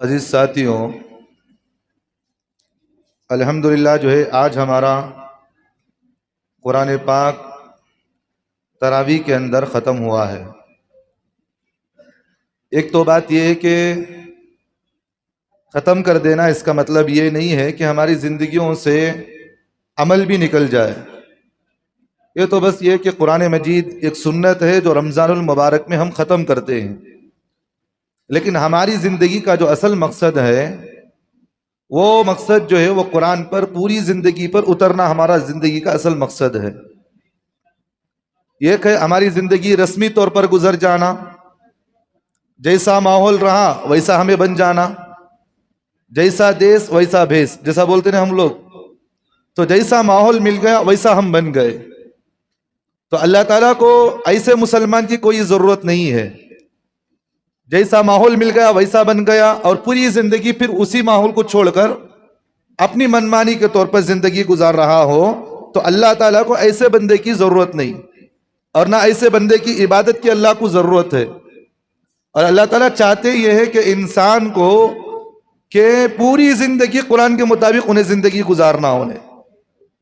अजीज़ साथियों, अल्हम्दुलिल्लाह जो है आज हमारा कुरान पाक तरावी के अंदर ख़त्म हुआ है। एक तो बात यह है कि ख़त्म कर देना इसका मतलब ये नहीं है कि हमारी ज़िंदगियों से अमल भी निकल जाए। ये तो बस ये कि कुरान मजीद एक सुन्नत है जो रमज़ानुल मुबारक में हम ख़त्म करते हैं, लेकिन हमारी ज़िंदगी का जो असल मकसद है वो मकसद जो है वो कुरान पर पूरी ज़िंदगी पर उतरना हमारा ज़िंदगी का असल मकसद है। एक है हमारी ज़िंदगी रस्मी तौर पर गुजर जाना, जैसा माहौल रहा वैसा हमें बन जाना, जैसा देश वैसा भेष, जैसा बोलते हैं हम लोग, तो जैसा माहौल मिल गया वैसा हम बन गए। तो अल्लाह ताला को ऐसे मुसलमान की कोई ज़रूरत नहीं है, जैसा माहौल मिल गया वैसा बन गया और पूरी ज़िंदगी फिर उसी माहौल को छोड़कर अपनी मनमानी के तौर पर ज़िंदगी गुजार रहा हो, तो अल्लाह ताला को ऐसे बंदे की ज़रूरत नहीं और ना ऐसे बंदे की इबादत की अल्लाह को ज़रूरत है। और अल्लाह ताला चाहते ये है कि इंसान को के पूरी ज़िंदगी कुरान के मुताबिक उन्हें ज़िंदगी गुजारना होने।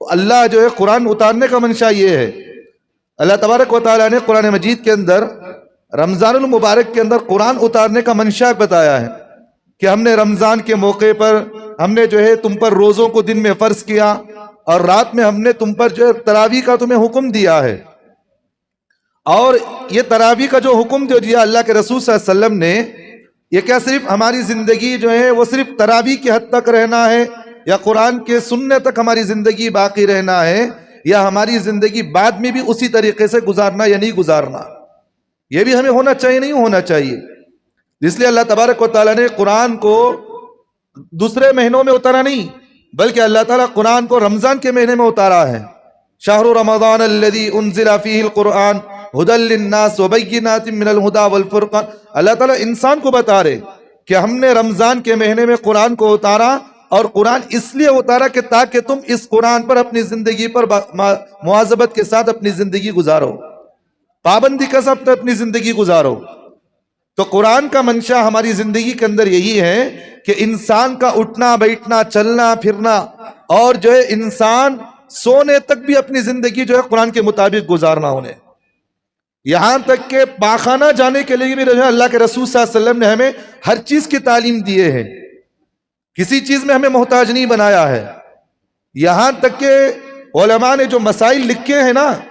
अल्लाह जो है कुरान उतारने का मंशा ये है। अल्लाह तबारक व तआला ने कुरान मजीद के अंदर रमज़ानुल मुबारक के अंदर कुरान उतारने का मंशा बताया है कि हमने रमज़ान के मौके पर हमने जो है तुम पर रोज़ों को दिन में फ़र्ज किया और रात में हमने तुम पर जो है तरावी का तुम्हें हुक्म दिया है। और ये तरावी का जो हुक्म जो दिया अल्लाह के रसूल सल्लल्लाहु अलैहि वसल्लम ने, ये क्या सिर्फ हमारी ज़िंदगी जो है वो सिर्फ तरावी की हद तक रहना है या कुरान के सुनने तक हमारी ज़िंदगी बाकी रहना है, या हमारी ज़िंदगी बाद में भी उसी तरीके से गुजारना या नहीं गुजारना, ये भी हमें होना चाहिए नहीं होना चाहिए। इसलिए अल्लाह तबारक व तआला ने कुरान को दूसरे महीनों में उतारा नहीं, बल्कि अल्लाह ताला कुरान को रमज़ान के महीने में उतारा है। शाहरु रमज़ान अल्लज़ी उन्ज़िला फ़ीहिल कुरआन हुदल लिन्नास व बय्यिनातिम मिनल हुदा वल फुरक़ान। अल्लाह ताला इंसान को बता रहे कि हमने रमज़ान के महीने में कुरान को उतारा, और कुरान इसलिए उतारा कि ताकि तुम इस कुरान पर अपनी ज़िंदगी पर मुआज़बत के साथ अपनी ज़िंदगी गुजारो, पाबंदी के साथ अपनी ज़िंदगी गुजारो। तो कुरान का मंशा हमारी ज़िंदगी के अंदर यही है कि इंसान का उठना बैठना चलना फिरना और जो है इंसान सोने तक भी अपनी ज़िंदगी जो है कुरान के मुताबिक गुजारना होने। यहाँ तक के पाखाना जाने के लिए भी अल्लाह के रसूल सल्लल्लाहु अलैहि वसल्लम ने हमें हर चीज़ की तालीम दिए है, किसी चीज़ में हमें मोहताज नहीं बनाया है। यहाँ तक के उलमा ने जो मसाइल लिखे हैं ना,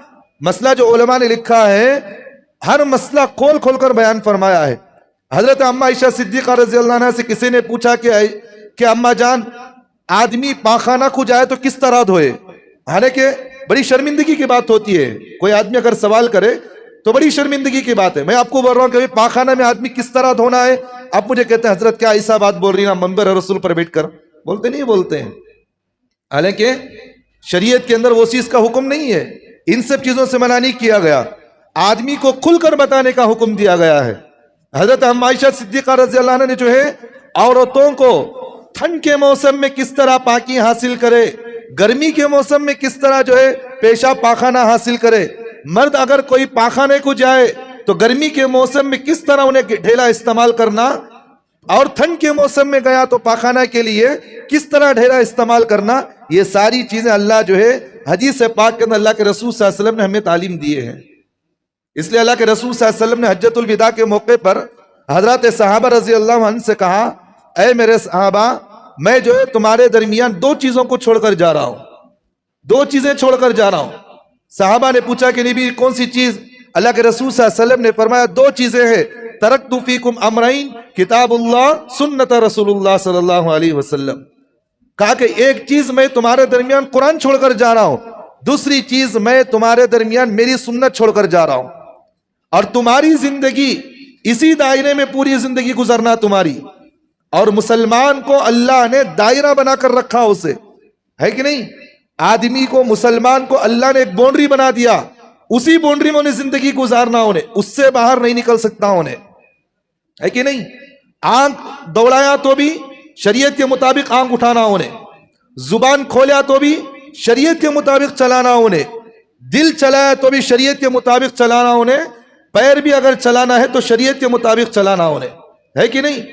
मसला जो उलमा ने लिखा है हर मसला खोल खोल कर बयान फरमाया है। हजरत अम्मा आयशा सिद्दीक़ा रज़ियल्लाहु अन्हा से किसी ने पूछा कि अम्मा जान, आदमी पाखाना को जाए तो किस तरह धोए? हालांकि बड़ी शर्मिंदगी की बात होती है, कोई आदमी अगर सवाल करे तो बड़ी शर्मिंदगी की बात है। मैं आपको बोल रहा हूँ कि पाखाना में आदमी किस तरह धोना है, आप मुझे कहते हैं हजरत क्या ऐसा बात बोल रही है मंबर रसूल पर बैठकर? बोलते नहीं बोलते हैं। हालांकि शरीयत के अंदर वो चीज का हुक्म नहीं है। इन सब चीजों से मना नहीं किया गया। आदमी को खुलकर बताने का हुक्म दिया गया है। हजरत आयशा सिद्दीका रज़ी अल्लाह अन्हा ने जो है औरतों को ठंड के मौसम में किस तरह पाकी हासिल करे, गर्मी के मौसम में किस तरह जो है पेशाब पाखाना हासिल करे, मर्द अगर कोई पाखाने को जाए तो गर्मी के मौसम में किस तरह उन्हें ढेला इस्तेमाल करना, और ठंड के मौसम में गया तो पाखाना के लिए किस तरह ढेला इस्तेमाल करना, ये सारी चीजें अल्लाह जो है हदीस पाक के अंदर अल्लाह के रसूल सल्लल्लाहु अलैहि वसल्लम ने हमें तालीम दिए हैं। इसलिए अल्लाह के रसूल सल्लल्लाहु अलैहि वसल्लम ने हज्जतुल विदा के मौके पर हजरत सहाबा रजी अल्लाह अन्हु से कहा, ऐ मेरे सहाबा, मैं जो है तुम्हारे दरमियान दो चीजों को छोड़कर जा रहा हूं, दो चीजें छोड़कर जा रहा हूं। सहाबा ने पूछा कि नबी कौन सी चीज? अल्लाह के रसूल सल्लल्लाहु अलैहि वसल्लम ने फरमाया, दो चीजें हैं, तरक्तु फीकुम अमरैन किताबुल्लाह सुन्नत रसूलुल्लाह सल्लल्लाहु अलैहि वसल्लम। कहा कि एक चीज मैं तुम्हारे दरमियान कुरान छोड़कर जा रहा हूं, दूसरी चीज मैं तुम्हारे दरमियान मेरी सुन्नत छोड़कर जा रहा हूं, और तुम्हारी जिंदगी इसी दायरे में पूरी जिंदगी गुजरना तुम्हारी। और मुसलमान को अल्लाह ने दायरा बनाकर रखा, उसे है कि नहीं? आदमी को, मुसलमान को अल्लाह ने एक बाउंड्री बना दिया, उसी बाउंड्री में उन्हें जिंदगी गुजारना, उन्हें उससे बाहर नहीं निकल सकता, उन्हें, है कि नहीं? आंख दौड़ाया तो भी शरीयत के मुताबिक आंख उठाना उन्हें, जुबान खोला तो भी शरीयत के मुताबिक चलाना उन्हें, दिल चलाया तो भी शरीयत के मुताबिक चलाना उन्हें, पैर भी अगर चलाना है तो शरीयत के मुताबिक चलाना उन्हें, है कि नहीं?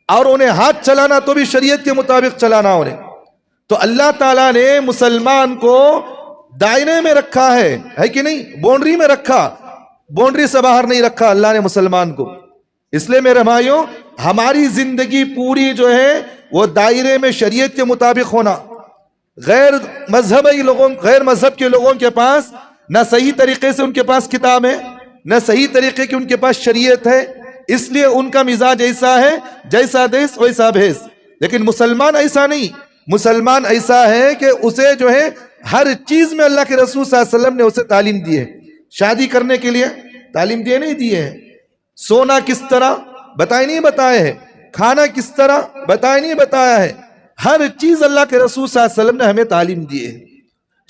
और उन्हें हाथ चलाना तो भी शरीयत के मुताबिक चलाना उन्हें। तो अल्लाह ताला ने मुसलमान को दायरे में रखा है कि नहीं? बाउंड्री में रखा, बाउंड्री से बाहर नहीं रखा अल्लाह ने मुसलमान को। इसलिए मेरे भाइयों, हमारी जिंदगी पूरी जो है वो दायरे में शरीयत के मुताबिक होना। गैर मजहब के लोगों के पास ना सही तरीके से उनके पास किताब है, न सही तरीके की उनके पास शरीयत है, इसलिए उनका मिजाज ऐसा है, जैसा देश वैसा भेस। लेकिन मुसलमान ऐसा नहीं, मुसलमान ऐसा है कि उसे जो है हर चीज में अल्लाह के रसूल सल्लल्लाहु अलैहि वसल्लम ने उसे तालीम दी है। शादी करने के लिए तालीम दिए नहीं दिए है, सोना किस तरह बताए नहीं बताए है, खाना किस तरह बताए नहीं बताया है, हर चीज अल्लाह के रसूल सल्लल्लाहु अलैहि वसल्लम ने हमें तालीम दी है।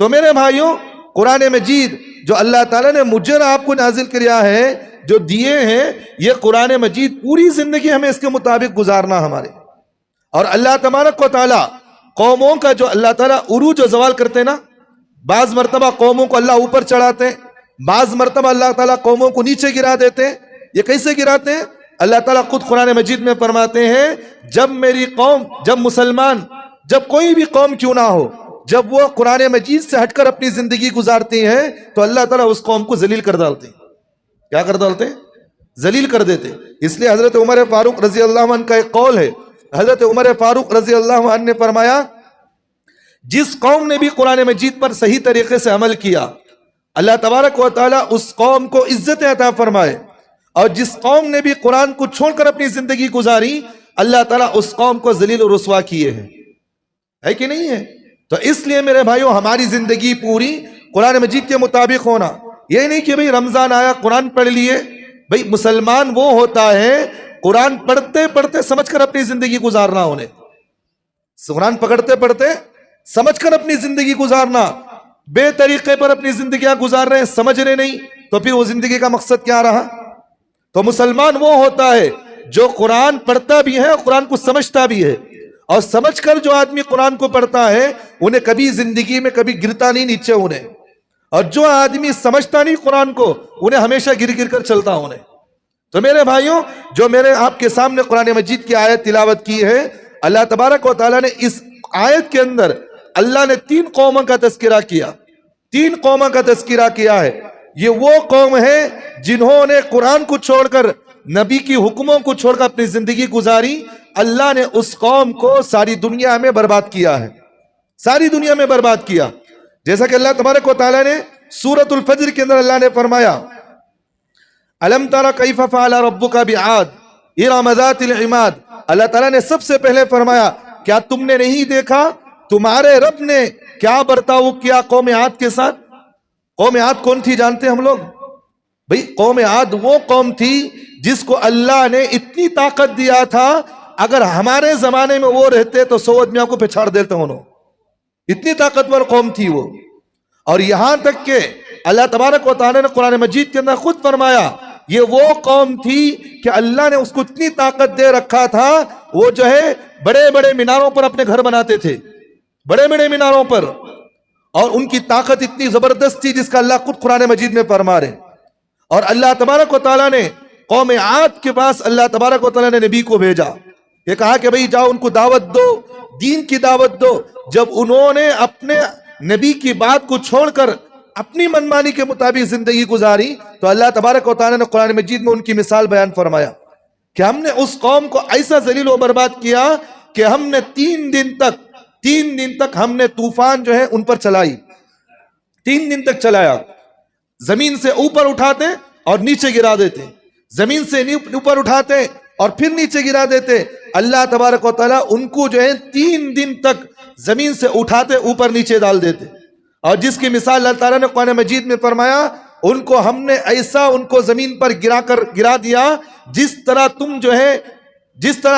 तो मेरे भाइयों, कुरान मजीद जो अल्लाह ताला ने मुझे और आपको नाजिल किया है, जो दिए हैं, ये कुरान मजीद पूरी जिंदगी हमें इसके मुताबिक गुजारना हमारे। और अल्लाह तबारक व तआला कौमों का जो अल्लाह ताला उरूज और जवाल करते ना, बाज मरतबा कौमों को अल्लाह ऊपर चढ़ाते हैं, बाज मरतबा अल्लाह ताला कौमों को नीचे गिरा देते हैं। ये कैसे गिराते हैं? अल्लाह ताला खुद कुरान मजीद में फरमाते हैं, जब मेरी कौम, जब मुसलमान, जब कोई भी कौम क्यों ना हो, जब वो कुरान मजीद से हटकर अपनी जिंदगी गुजारती हैं, तो अल्लाह ताला उस कौम को जलील कर डालते हैं। क्या कर डालते हैं? जलील कर देते। इसलिए हजरत उमर फारूक रजी अल्लाह अन्हु का एक कौल है, हजरत उमर फारूक रजी अल्लाह अन्हु ने फरमाया, जिस कौम ने भी कुरान मजीद पर सही तरीके से अमल किया, अल्लाह तबारक व तआला उस कौम को इज्जत अता फरमाए, और जिस कौम ने भी कुरान को छोड़कर अपनी जिंदगी गुजारी, अल्लाह ताला उस कौम को जलील और रुसवा किए हैं, है कि नहीं है? तो इसलिए मेरे भाइयों, हमारी जिंदगी पूरी कुरान मजीद के मुताबिक होना। ये नहीं कि भाई रमजान आया कुरान पढ़ लिए, भाई मुसलमान वो होता है कुरान पढ़ते पढ़ते समझकर अपनी जिंदगी गुजारना, उन्हें कुरान पकड़ते पढ़ते समझकर अपनी जिंदगी गुजारना। बेतरीके पर अपनी जिंदगियां गुजार रहे हैं, समझ रहे नहीं, तो फिर वो जिंदगी का मकसद क्या रहा? तो मुसलमान वो होता है जो कुरान पढ़ता भी है और कुरान को समझता भी है, और समझकर जो आदमी कुरान को पढ़ता है उन्हें कभी जिंदगी में कभी गिरता नहीं नीचे उन्हें, और जो आदमी समझता नहीं कुरान को, उन्हें हमेशा गिर गिर कर चलता उन्हें। तो मेरे भाइयों, जो मेरे आपके सामने कुरान मजीद की आयत तिलावत की है, अल्लाह तबारक व तआला ने इस आयत के अंदर अल्लाह ने 3 कौमों का तज़किरा किया, 3 कौमों का तज़किरा किया है। ये वो कौम है जिन्होंने कुरान को छोड़कर, नबी की हुक्मों को छोड़कर अपनी जिंदगी गुजारी। अल्लाह ने उस कौम को सारी दुनिया में बर्बाद किया है, सारी दुनिया में बर्बाद किया। जैसा कि अल्लाह तबारक व तआला ने सूरतुल फज्र के अंदर अल्लाह ने फरमाया, अलम तरा कैफ फअल रब्बुका बिआद इरम ज़ातिल इमाद। अल्लाह ताला ने सबसे पहले फरमाया, क्या तुमने नहीं देखा तुम्हारे रब ने क्या बर्ताव किया कौम आद के साथ? कौम आद कौन थी जानते हम लोग? भाई कौम आद वो कौम थी जिसको अल्लाह ने इतनी ताकत दिया था, अगर हमारे जमाने में वो रहते तो 100 आदमियों को पिछाड़ देते उन्होंने, इतनी ताकतवर कौम थी वो। और यहां तक के अल्लाह तबारक व तआला ने कुरान मजीद के अंदर खुद फरमाया, ये वो कौम थी कि अल्लाह ने उसको इतनी ताकत दे रखा था, वो जो है बड़े बड़े मीनारों पर अपने घर बनाते थे, बड़े बड़े मीनारों पर, और उनकी ताकत इतनी जबरदस्त थी जिसका अल्लाह खुद कुरान मजीद में फरमा रहे। और अल्लाह तबारक व तआला ने कौम आद के पास अल्लाह तबारक व तआला ने नबी को भेजा, ये कहा कि भाई जाओ उनको दावत दो, दीन की दावत दो। जब उन्होंने अपने नबी की बात को छोड़कर अपनी मनमानी के मुताबिक जिंदगी गुजारी, तो अल्लाह तबारक व तआला ने कुरान मजीद में उनकी मिसाल बयान फरमाया कि हमने उस कौम को ऐसा जलील व बर्बाद किया कि हमने 3 दिन तक हमने तूफान जो है उन पर चलाई, 3 दिन तक चलाया। जमीन से ऊपर उठाते और नीचे गिरा देते, जमीन से ऊपर उठाते और फिर नीचे गिरा देते। अल्लाह तबारक व तआला उनको जो है 3 दिन तक जमीन से उठाते ऊपर नीचे डाल देते। और जिसकी मिसाल अल्लाह ताला ने कुरान मजीद में फरमाया, उनको हमने ऐसा उनको जमीन पर गिरा दिया जिस तरह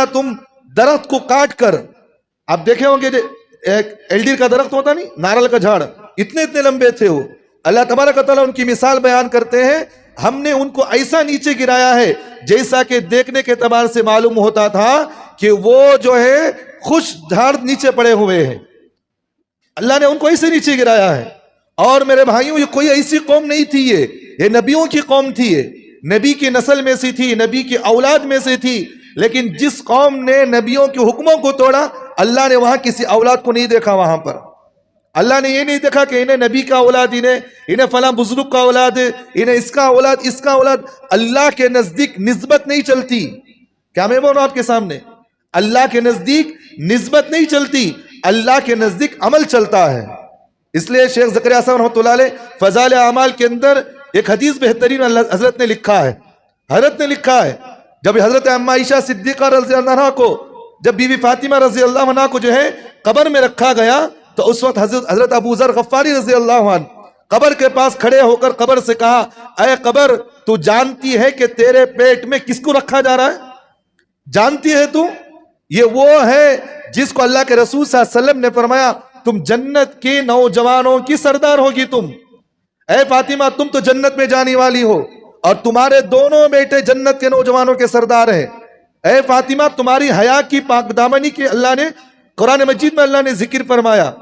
तुम दरख्त को काट कर, आप देखे होंगे एक एल्डीर का दरख्त होता नहीं, नारल का झाड़, इतने इतने लंबे थे वो। अल्लाह तबारक व तआला उनकी मिसाल बयान करते हैं, हमने उनको ऐसा नीचे गिराया है जैसा कि देखने के एतबार से मालूम होता था कि वो जो है खुश झाड़ नीचे पड़े हुए हैं। अल्लाह ने उनको ऐसे नीचे गिराया है। और मेरे भाइयों, ये कोई ऐसी कौम नहीं थी, ये नबियों की कौम थी, ये नबी की नस्ल में से थी, नबी की औलाद में से थी। लेकिन जिस कौम ने नबियों के हुक्मों को तोड़ा, अल्लाह ने वहां किसी औलाद को नहीं देखा। वहां पर अल्लाह ने ये नहीं देखा कि इन्हें नबी का औलाद, इन्हें फला बुजुर्ग का औलाद, इन्हें इसका औलाद। अल्लाह के नजदीक निस्बत नहीं चलती। क्या मैं बोल रहा हूं आपके सामने? अल्लाह के नजदीक निस्बत नहीं चलती, अल्लाह के नजदीक अमल चलता है। इसलिए शेख ज़करिया साहब रहमतुल्लाह अलैह फज़ाइल अमाल के अंदर एक हदीस बेहतरीन हजरत ने लिखा है, जब हजरत अम्मा आयशा सिद्दीक़ा रज़ी अल्लाह अन्हा को, जब बीवी फातिमा रज़ी अल्लाह अन्हा को जो है कब्र में रखा गया, तो उस वक्त हजरत अबू ज़र गफ़ारी रज़ी अल्लाह अन्हु कब्र के पास खड़े होकर कब्र से कहा, अय कब्र, तू जानती है कि तेरे पेट में किसको रखा जा रहा है? जानती है तू? ये वो है जिसको अल्लाह के रसूल सल्लल्लाहु अलैहि वसल्लम ने फरमाया, तुम जन्नत के नौजवानों की सरदार होगी तुम। ऐ फातिमा, तुम तो जन्नत में जाने वाली हो और तुम्हारे दोनों बेटे जन्नत के नौजवानों के सरदार हैं। ऐ फातिमा, तुम्हारी हया की पाकदामनी के अल्लाह ने कुरान मजीद में अल्लाह ने जिक्र फरमाया।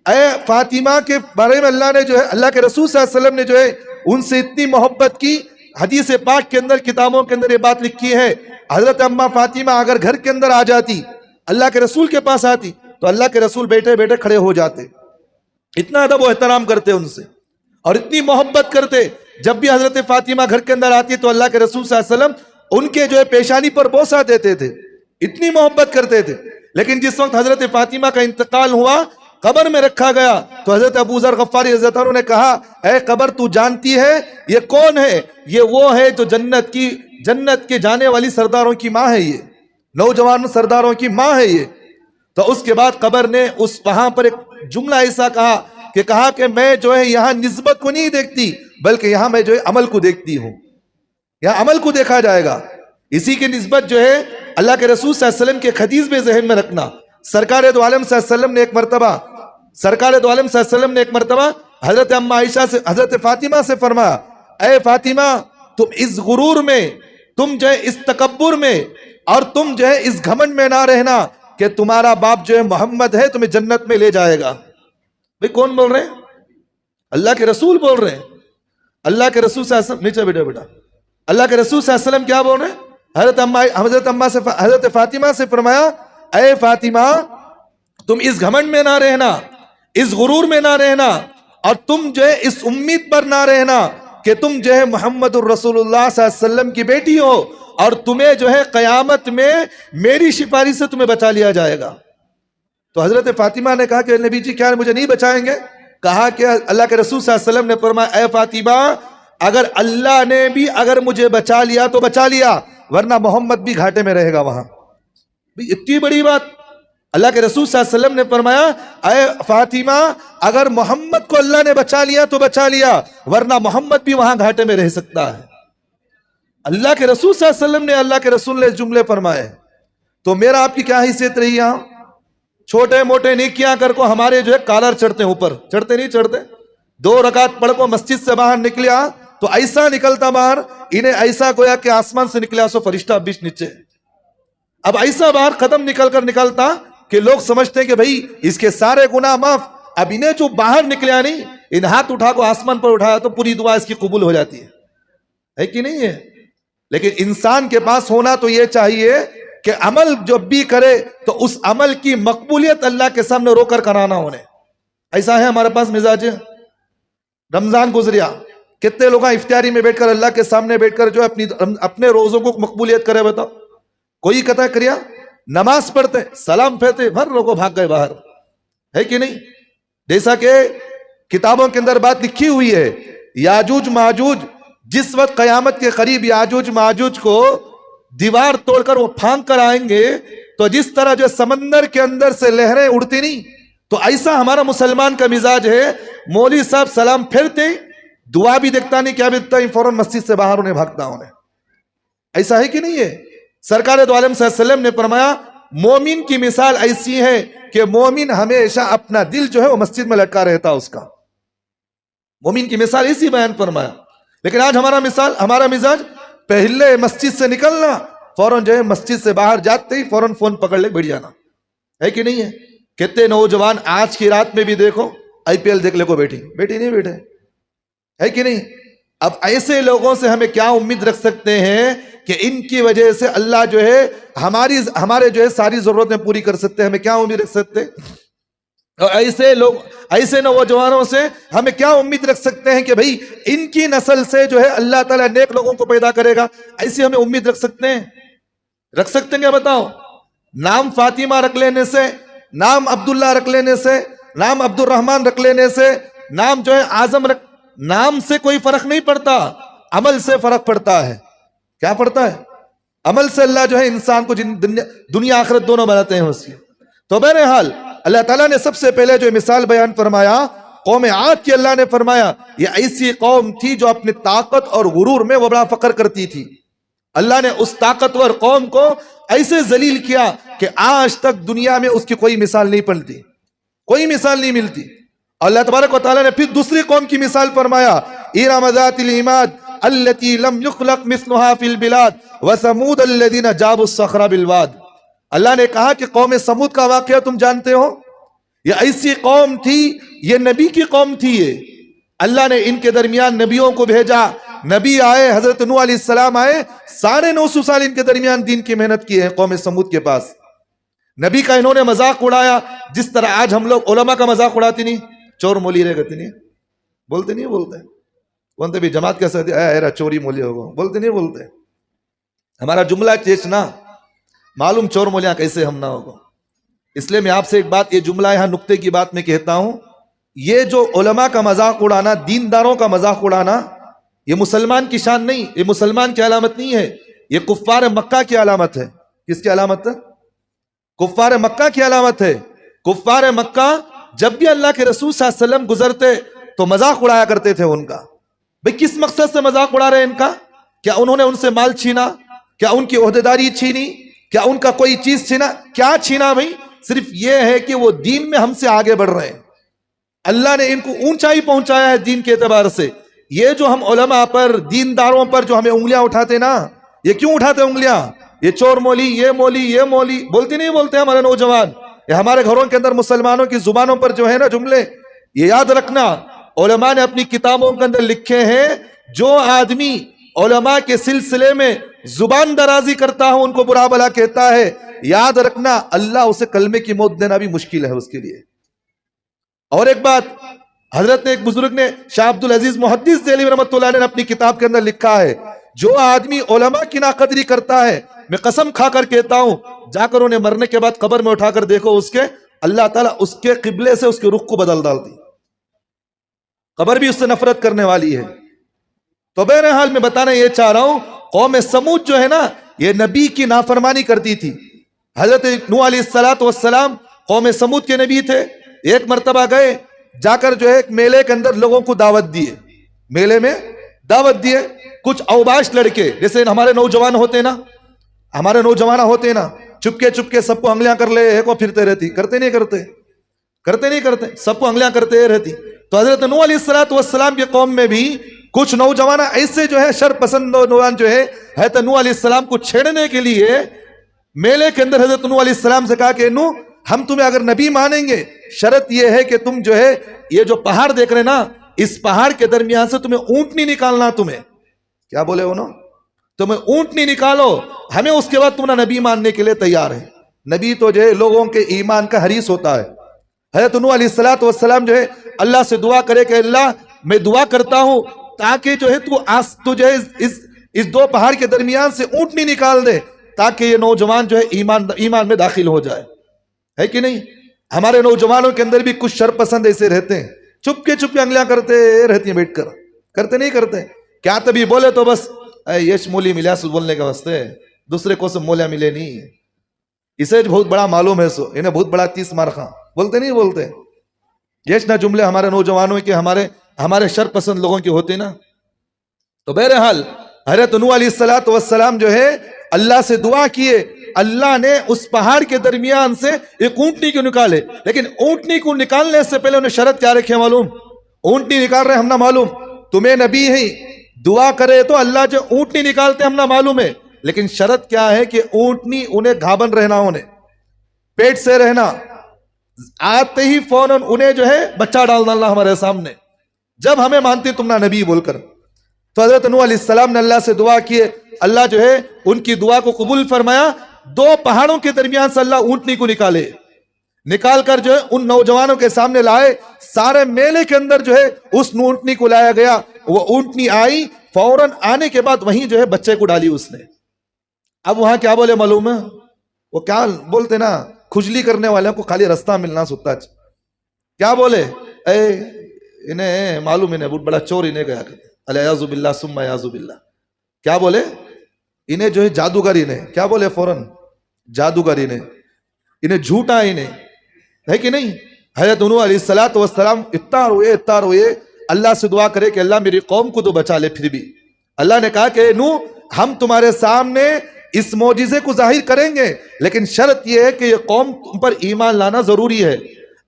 ऐ फातिमा के बारे में अल्लाह ने जो है, अल्लाह के रसूल सल्लल्लाहु अलैहि वसल्लम ने जो है उनसे इतनी मोहब्बत की। हदीस पाक के अंदर, किताबों के अंदर ये बात लिखी है, हजरत अम्मा फातिमा अगर घर के अंदर आ जाती, अल्लाह के रसूल के पास आती, तो अल्लाह के रसूल बैठे बैठे खड़े हो जाते। इतना अदब व एहतराम करते उनसे और इतनी मोहब्बत करते। जब भी हजरत फातिमा घर के अंदर आती तो अल्लाह के रसूल सल्लल्लाहु अलैहि वसल्लम उनके जो है पेशानी पर बोसा देते थे, इतनी मोहब्बत करते थे। लेकिन जिस वक्त हजरत फातिमा का इंतकाल हुआ, कब्र में रखा गया, तो हजरत अबू ज़र गफ़ारी रज़ी अल्लाह अन्हु ने कहा, ऐ कब्र, तू जानती है ये कौन है? ये वो है जो जन्नत के जाने वाली सरदारों की माँ है, ये नौजवान सरदारों की माँ है ये। तो उसके बाद कब्र ने उस वहां पर एक जुमला ऐसा कहा कि मैं जो है यहाँ निस्बत को नहीं देखती, बल्कि यहाँ मैं जो है अमल को देखती हूँ, यहाँ अमल को देखा जाएगा। इसी की निस्बत जो है अल्लाह के रसूल सल्लल्लाहु अलैहि वसल्लम के हदीस में जहन में रखना। सरकार दो आलम सल्लल्लाहु अलैहि वसल्लम ने एक मरतबा हजरत अम्मा आयशा से, हजरत फातिमा से फरमाया, ऐ फातिमा, तुम इस गुरूर में, तुम जो है इस तकब्बुर में और तुम जो है इस घमंड में ना रहना कि तुम्हारा बाप जो है मोहम्मद है, तुम्हें जन्नत में ले जाएगा। भाई कौन बोल रहे हैं? अल्लाह के रसूल बोल रहे हैं। अल्लाह के रसूल सल्लल्लाहु अलैहि वसल्लम, नीचे बेटा, अल्लाह के रसूल सल्लल्लाहु अलैहि वसल्लम क्या बोल रहे हैं? हजरत फातिमा से फरमाया, ऐ फातिमा, तुम इस घमंड में ना रहना, इस गुरूर में ना रहना, और तुम जो है इस उम्मीद पर ना रहना कि तुम जो है मोहम्मदुर रसूलुल्लाह सल्लल्लाहु अलैहि वसल्लम की बेटी हो और तुम्हें जो है कयामत में मेरी सिफारिश से तुम्हें बचा लिया जाएगा। तो हजरत फातिमा ने कहा कि नबी जी, क्या मुझे नहीं बचाएंगे? कहा कि अल्लाह के रसूल सल्लल्लाहु अलैहि वसल्लम ने फरमाया, ऐ फातिमा, अगर अल्लाह ने भी अगर मुझे बचा लिया तो बचा लिया, वरना मोहम्मद भी घाटे में रहेगा वहां। इतनी बड़ी बात। अल्लाह के रसूल सल्लल्लाहु अलैहि वसल्लम ने फरमाया, ऐ फातिमा, अगर मोहम्मद को अल्लाह ने बचा लिया तो बचा लिया, वरना मोहम्मद भी वहां घाटे में रह सकता है। अल्लाह के रसूल सल्लल्लाहु अलैहि वसल्लम ने, अल्लाह के रसूल ने जुमले फरमाए। तो मेरा आपकी क्या हैसियत रही? यहां छोटे मोटे नेकियां कर को हमारे जो है कॉलर चढ़ते हैं, ऊपर चढ़ते नहीं चढ़ते, 2 रकात पढ़ को मस्जिद से बाहर निकला तो ऐसा निकलता बाहर, इन्हें ऐसा गोया कि आसमान से निकला सो फरिश्ता बीच नीचे। अब ऐसा बाहर खत्म निकलता कि लोग समझते हैं कि भाई इसके सारे गुनाह माफ। अब इन्हें जो बाहर निकला नहीं, इन हाथ उठा को आसमान पर उठाया तो पूरी दुआ इसकी कबूल हो जाती है कि नहीं है? लेकिन इंसान के पास होना तो यह चाहिए कि अमल जब भी करे तो उस अमल की मकबूलियत अल्लाह के सामने रोकर कराना होने। ऐसा है हमारे पास मिजाज। रमजान गुजरिया, कितने लोग इफ्तारी में बैठकर अल्लाह के सामने बैठकर जो अपने रोजों को मकबूलियत करे, बताओ? कोई कथा करिया, नमाज पढ़ते, सलाम फेरते, भर लोगों भाग गए बाहर, है कि नहीं? जैसा कि किताबों के अंदर बात लिखी हुई है, याजूज माजूज जिस वक्त कयामत के करीब याजूज माजूज को दीवार तोड़कर वो फांक कर आएंगे, तो जिस तरह जो समंदर के अंदर से लहरें उड़ती नहीं, तो ऐसा हमारा मुसलमान का मिजाज है। मौलवी साहब सलाम फेरते, दुआ भी देखता नहीं, क्या भी देखता, फौरन मस्जिद से बाहर उन्हें भागता उन्हें। ऐसा है कि नहीं है? सरकार दो आलम सल्लल्लाहु अलैहि वसल्लम ने फरमाया मोमिन की मिसाल ऐसी है कि मोमिन हमेशा अपना दिल जो है वो मस्जिद में लटका रहता उसका। मोमिन की मिसाल इसी बयान फरमाया। लेकिन आज हमारा मिजाज पहले मस्जिद से निकलना, फौरन जो है मस्जिद से बाहर जाते ही फौरन फोन पकड़ ले बैठ जाना, है कि नहीं है? कितने नौजवान आज की रात में भी देखो आईपीएल देख ले को बैठी नहीं बैठे, है कि नहीं? अब ऐसे लोगों से हमें क्या उम्मीद रख सकते हैं कि इनकी वजह से अल्लाह जो है हमारे जो है सारी जरूरतें पूरी कर सकते हैं? हमें क्या उम्मीद रख सकते हैं? और ऐसे लोग, ऐसे नौजवानों से हमें क्या उम्मीद रख सकते हैं कि भाई इनकी नस्ल से जो है अल्लाह ताला नेक लोगों को पैदा करेगा? ऐसी हमें उम्मीद रख सकते हैं? रख सकते हैं क्या, बताओ? नाम फातिमा रख लेने से, नाम अब्दुल्ला रख लेने से, नाम अब्दुल रहमान रख लेने से, नाम जो है आजम रख, नाम से कोई फर्क नहीं पड़ता, अमल से फर्क पड़ता है। क्या पड़ता है? अमल से अल्लाह जो है इंसान को दुनिया आखिरत दोनों बनाते हैं उसकी। तो बहरहाल अल्लाह ताला ने सबसे पहले जो मिसाल बयान फरमाया कौम आद की, अल्लाह ने फरमाया ये ऐसी कौम थी जो अपनी ताकत और गुरूर में वो बड़ा फख्र करती थी। अल्लाह ने उस ताकतवर कौम को ऐसे जलील किया कि आज तक दुनिया में उसकी कोई मिसाल नहीं पलती, कोई मिसाल नहीं मिलती। अल्लाह तबारक व तआला ने फिर दूसरी कौम की मिसाल फरमाया, इरम ज़ातिल इमाद अल्लती लम युखलक मिस्लुहा फिल बिलाद व समूद अल्लज़ीना जाबु सखरा बिल वाद। अल्लाह ने कहा कि कौम समूद का वाकया तुम जानते हो, ये ऐसी कौम थी, ये नबी की कौम थी। ये अल्लाह ने इनके दरमियान नबियों को भेजा, नबी आए, हजरत नूह अलैहिस्सलाम आए, 950 साल इनके दरमियान दीन की मेहनत की है कौम समूद के पास। नबी का इन्होंने मजाक उड़ाया, जिस तरह आज हम लोग उलमा का मजाक उड़ाती नहीं, चोर मोली रे गति नहीं बोलते, नहीं बोलते, बोलते भी जमात कैसे अरे चोरी मोली होगा, बोलते नहीं बोलते। हमारा जुमला चेच ना मालूम चोर मोलियां कैसे हम ना होगा। इसलिए मैं आपसे एक बात, ये जुमला यहां नुक्ते की बात मैं कहता हूं, ये जो उलमा का मजाक उड़ाना, दीनदारों का मजाक उड़ाना, ये मुसलमान की शान नहीं, ये मुसलमान की अलामत नहीं है, ये कुफ्फार मक्का की अलामत है। किसकी अलामत है? कुफ्फार मक्का की अलामत है। कुफ्फार मक्का जब भी अल्लाह के रसूल सल्लल्लाहु अलैहि वसल्लम गुजरते तो मजाक उड़ाया करते थे उनका। भाई किस मकसद से मजाक उड़ा रहे हैं इनका? क्या उन्होंने उनसे माल छीना? क्या उनकी ओहदेदारी छीनी? क्या उनका कोई चीज छीना? क्या छीना भाई? सिर्फ यह है कि वो दीन में हमसे आगे बढ़ रहे हैं, अल्लाह ने इनको ऊंचाई पहुंचाया है दीन के एतबार से। ये जो हम उलमा पर, दीनदारों पर जो हमें उंगलियां उठाते ना, ये क्यों उठाते उंगलियां? ये चोर मौली, ये मौली, ये मौली बोलते नहीं बोलते हमारे नौजवान? ये हमारे घरों के अंदर मुसलमानों की जुबानों पर जो है ना जुमले, ये याद रखना, उलमा ने अपनी किताबों के अंदर लिखे हैं, जो आदमी उलमा के सिलसिले में जुबान दराजी करता है, उनको बुरा भला कहता है, याद रखना अल्लाह उसे कलमे की मौत देना भी मुश्किल है उसके लिए। और एक बात, हजरत ने, एक बुजुर्ग ने, शाह अब्दुल अजीज मुहद्दिस देहलवी रहमतुल्लाह अलैह ने अपनी किताब के अंदर लिखा है, जो आदमी उलमा की नाकदरी करता है, मैं कसम खाकर कहता हूं, जाकर उन्हें मरने के बाद कब्र में उठाकर देखो, उसके अल्लाह ताला उसके किबले से उसके रुख को बदल डालती, कब्र भी उससे नफरत करने वाली है। तो बहरहाल मैं बताना ये चाह रहा हूं, कौम समूद जो है ना, ये नबी की नाफरमानी करती थी। हजरत नूह अलैहिस्सलाम कौम समूद के नबी थे। एक मर्तबा गए, जाकर जो है एक मेले के अंदर लोगों को दावत दिए, मेले में दावत दिए। कुछ औबाश लड़के, जैसे हमारे नौजवान होते ना, हमारे नौजवान होते ना, चुपके चुपके सबको अंगलियां कर ले को फिरते रहती, करते नहीं करते? करते नहीं करते, सबको अंगलियां करते रहती। तो हजरत नूह अलैहिस्सलाम के कौम में भी कुछ नौजवान ऐसे जो है शर पसंद नौजवान जो है हजरत नूह अलैहिस्सलाम को छेड़ने के लिए मेले के अंदर हजरत नूह अलैहिस्सलाम से कहा कि नूह, हम तुम्हें अगर नबी मानेंगे, शर्त यह है कि तुम जो है ये जो पहाड़ देख रहे ना, इस पहाड़ के दरमियान से तुम्हें ऊंटनी निकालना। तुम्हें क्या बोले उन्होंने? तुम्हें ऊंटनी निकालो, हमें उसके बाद तुम्हारा नबी मानने के लिए तैयार है। नबी तो जो है लोगों के ईमान का हरीस होता है। हजरत नूह अलैहिस्सलाम जो है अल्लाह से दुआ करे कि अल्लाह मैं दुआ करता हूं ताकि जो है तू जो है इस दो पहाड़ के दरमियान से ऊंटनी निकाल दे, ताकि ये नौजवान जो है ईमान में दाखिल हो जाए। है कि नहीं? हमारे नौजवानों के अंदर भी कुछ शरपसंद ऐसे रहते हैं, चुपके चुपके अंगलियां करते रहती हैं बैठकर, करते नहीं करते। क्या तभी बोले तो बस यश मोली मिला बोलने के वास्ते, दूसरे को सब मोलिया मिले नहीं, इसे बहुत बड़ा मालूम है, सो इन्हें बहुत बड़ा 30 मार खा, बोलते नहीं बोलते। यश ना जुमले हमारे नौजवानों के हमारे शरपसंद लोगों के होते ना। तो बहरहाल हजरत नूह अलैहिस्सलाम जो है अल्लाह से दुआ किए, अल्लाह ने उस पहाड़ के दरमियान से एक ऊंटनी को निकाले। लेकिन ऊंटनी को निकालने से पहले उन्हें शर्त क्या रखे मालूम? ऊंटनी निकाल रहे हम ना मालूम, तुम्हें नबी है, दुआ करे तो अल्लाह जो ऊंटनी निकालते हम ना मालूम है, लेकिन शर्त क्या है कि ऊंटनी उन्हें घावन रहना, उन्हें पेट से रहना, आते ही फौरन उन्हें जो है बच्चा डाल डालना हमारे सामने, जब हमें मानते तुम ना नबी बोलकर। तो हजरत नूह अलैहिस्सलाम ने अल्लाह से दुआ किए, अल्लाह जो है उनकी दुआ को कबूल फरमाया। 2 पहाड़ों के दरमियान से अल्लाह ऊंटनी को निकाल कर जो है उन नौजवानों के सामने लाए। सारे मेले के अंदर जो है उस ऊंटनी को लाया गया। वो ऊंटनी आई, फौरन आने के बाद वहीं जो है बच्चे को डाली उसने। अब वहां क्या बोले मालूम है? वो क्या बोलते ना, खुजली करने वाले को खाली रास्ता मिलना सुता। क्या बोले? इन्हें मालूम, इन्हें बहुत बड़ा चोर इन्हें गया, अलियाजुबिल्लाह सुम्मा याजुबिल्लाह। क्या बोले? इन्हें जो है जादूगर, इन्हें क्या बोले फौरन? जादूगर, इन्हें झूठा, इन्हें, है कि नहीं? हजरत नूह अलैहिस्सलाम इतना रोए अल्लाह से दुआ करे कि अल्लाह मेरी कौम को तो बचा ले। फिर भी अल्लाह ने कहा कि नूह, हम तुम्हारे सामने इस मौजिज़े को जाहिर करेंगे, लेकिन शर्त यह है कि ये कौम तुम पर ईमान लाना जरूरी है।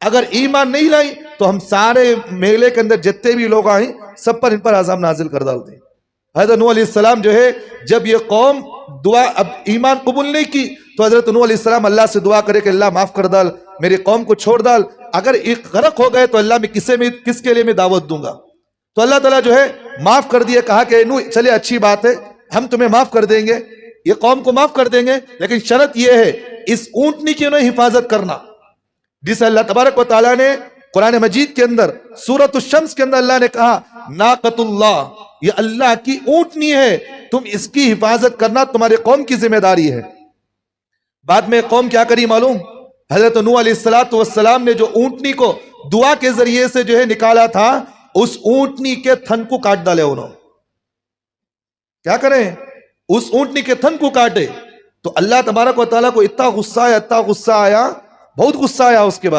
अगर ईमान नहीं लाई तो हम सारे मेले के अंदर जितने भी लोग आए सब पर इन पर आज़ाब नाजिल कर डालते। हजरत नूह अलैहिस्सलाम जो है जब ये कौम दुआ अब ईमान कबूल नहीं की तो हजरत नूह अलैहिस्सलाम अल्लाह से दुआ करे कि अल्लाह माफ कर डाल, मेरी कौम को छोड़ डाल, अगर एक गरक हो गए तो अल्लाह मैं किसके लिए मैं दावत दूंगा। तो अल्लाह ताला जो है माफ कर दिए, कहा कि नूह चले अच्छी बात है, हम तुम्हें माफ कर देंगे, ये कौम को माफ कर देंगे, लेकिन शर्त यह है इस ऊंटनी की उन्हें हिफाजत करना, जिसे अल्लाह तबारक व तआला ने कुरान मजीद के अंदर सूरत शम्स के अंदर अल्लाह ने कहा नाकतुल्लाह, ये अल्लाह की ऊंटनी है, तुम इसकी हिफाजत करना तुम्हारे कौम की जिम्मेदारी है। बाद में कौम क्या करी मालूम? हजरत नूह अलैहिस्सलाम ने जो ऊंटनी को दुआ के जरिए से जो है निकाला था, उस ऊंटनी के थन को काट डाले उन्होंने। क्या करें? उस ऊंटनी के थन को काटे। तो अल्लाह तबारक व तआला को इतना गुस्सा आया, बहुत गुस्सा आया। उसके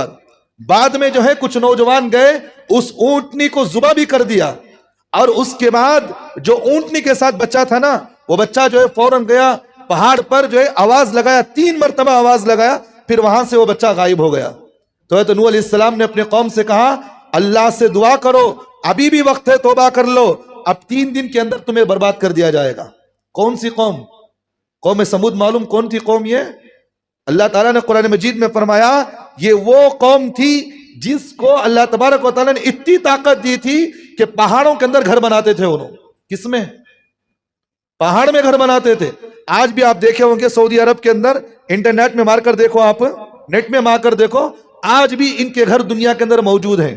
बाद में जो है कुछ नौजवान गए, उस ऊंटनी को जुबा भी कर दिया, और उसके बाद जो ऊंटनी के साथ बच्चा था ना, वो बच्चा जो है फौरन गया पहाड़ पर जो है आवाज लगाया, 3 मरतबा आवाज लगाया, फिर वहां से वो बच्चा गायब हो गया। तो नूह अलैहिस्सलाम ने अपने कौम से कहा अल्लाह से दुआ करो, अभी भी वक्त है, तौबा कर लो, अब 3 दिन के अंदर तुम्हें बर्बाद कर दिया जाएगा। कौन सी कौम? कौम समूद मालूम कौन थी कौम ये? अल्लाह ताला ने कुरान मजीद में फरमाया ये वो कौम थी जिसको अल्लाह तबारक व तआला ने इतनी ताकत दी थी कि पहाड़ों के अंदर घर बनाते थे उन्होंने। किसमें? पहाड़ में घर बनाते थे। आज भी आप देखे होंगे सऊदी अरब के अंदर, इंटरनेट में मारकर देखो, आप नेट में मारकर देखो, आज भी इनके घर दुनिया के अंदर मौजूद हैं